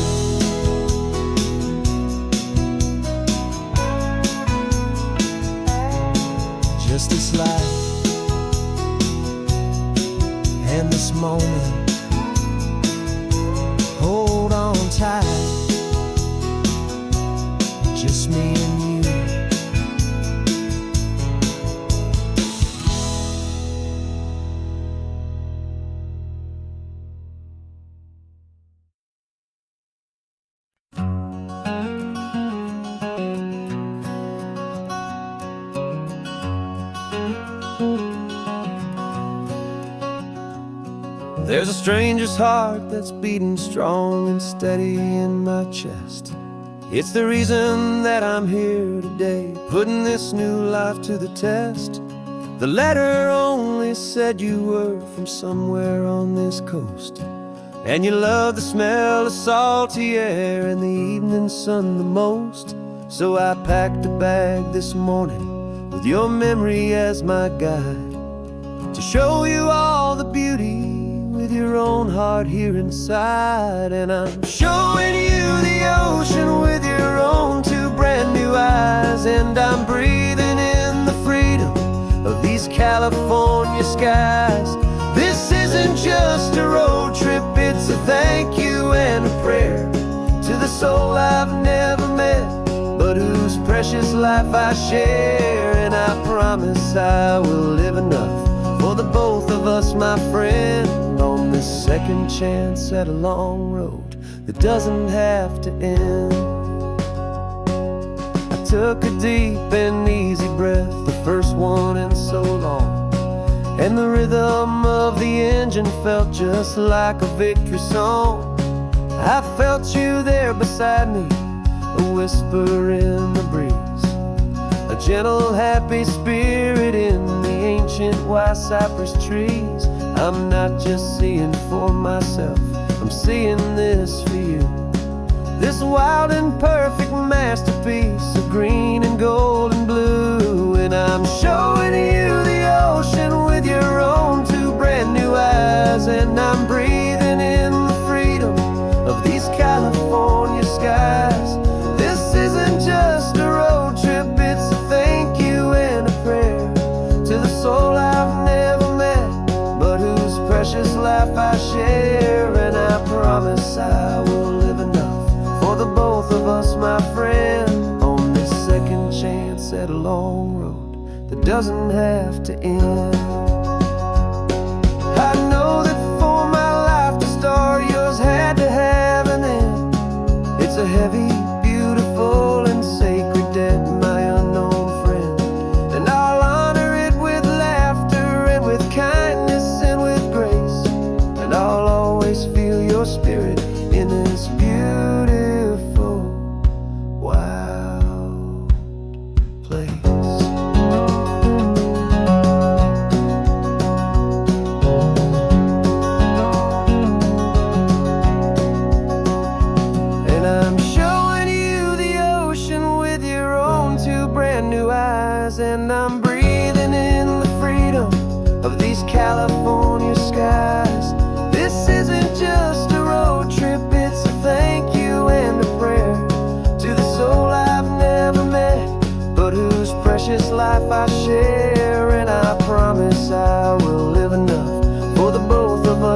Just this life and this moment, hold on tight, just me and you. There's a stranger's heart that's beating strong and steady in my chest. It's the reason that I'm here today, putting this new life to the test. The letter only said you were from somewhere on this coast, and you love the smell of salty air and the evening sun the most. So I packed a bag this morning with your memory as my guide, to show you all the beauty with your own heart here inside. And I'm showing you the ocean with your own two brand new eyes, and I'm breathing in the freedom of these California skies. This isn't just a road trip, it's a thank you and a prayer to the soul I've never met, but whose precious life I share. And I promise I will live enough for the both of us, my friend, on this second chance at a long road that doesn't have to end. I took a deep and easy breath, the first one in so long, and the rhythm of the engine felt just like a victory song. I felt you there beside me, a whisper in the breeze, a gentle happy spirit in the ancient white cypress trees. I'm not just seeing for myself, I'm seeing this for you, this wild and perfect masterpiece of green and gold and blue. And I'm showing you the ocean with your own two brand new eyes, and I'm breathing in the freedom of these California skies. This isn't just a road trip, it's a thank you and a prayer to the soul I've never met, but whose precious life I share. And I promise I will live enough for the both of us, my friend, on this second chance at a long road that doesn't have to end. I know that for my life to start, yours had to have an end. It's a heavy, beautiful, and sacred debt, my unknown friend, and I'll honor it with laughter and with kindness and with grace, and I'll always feel your spirit in this beautiful, wild place.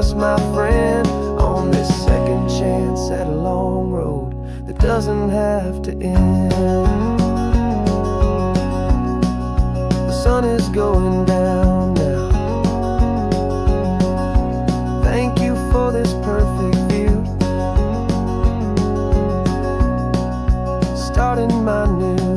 us, my friend, on this second chance at a long road that doesn't have to end. The sun is going down now. Thank you for this perfect view. Starting my new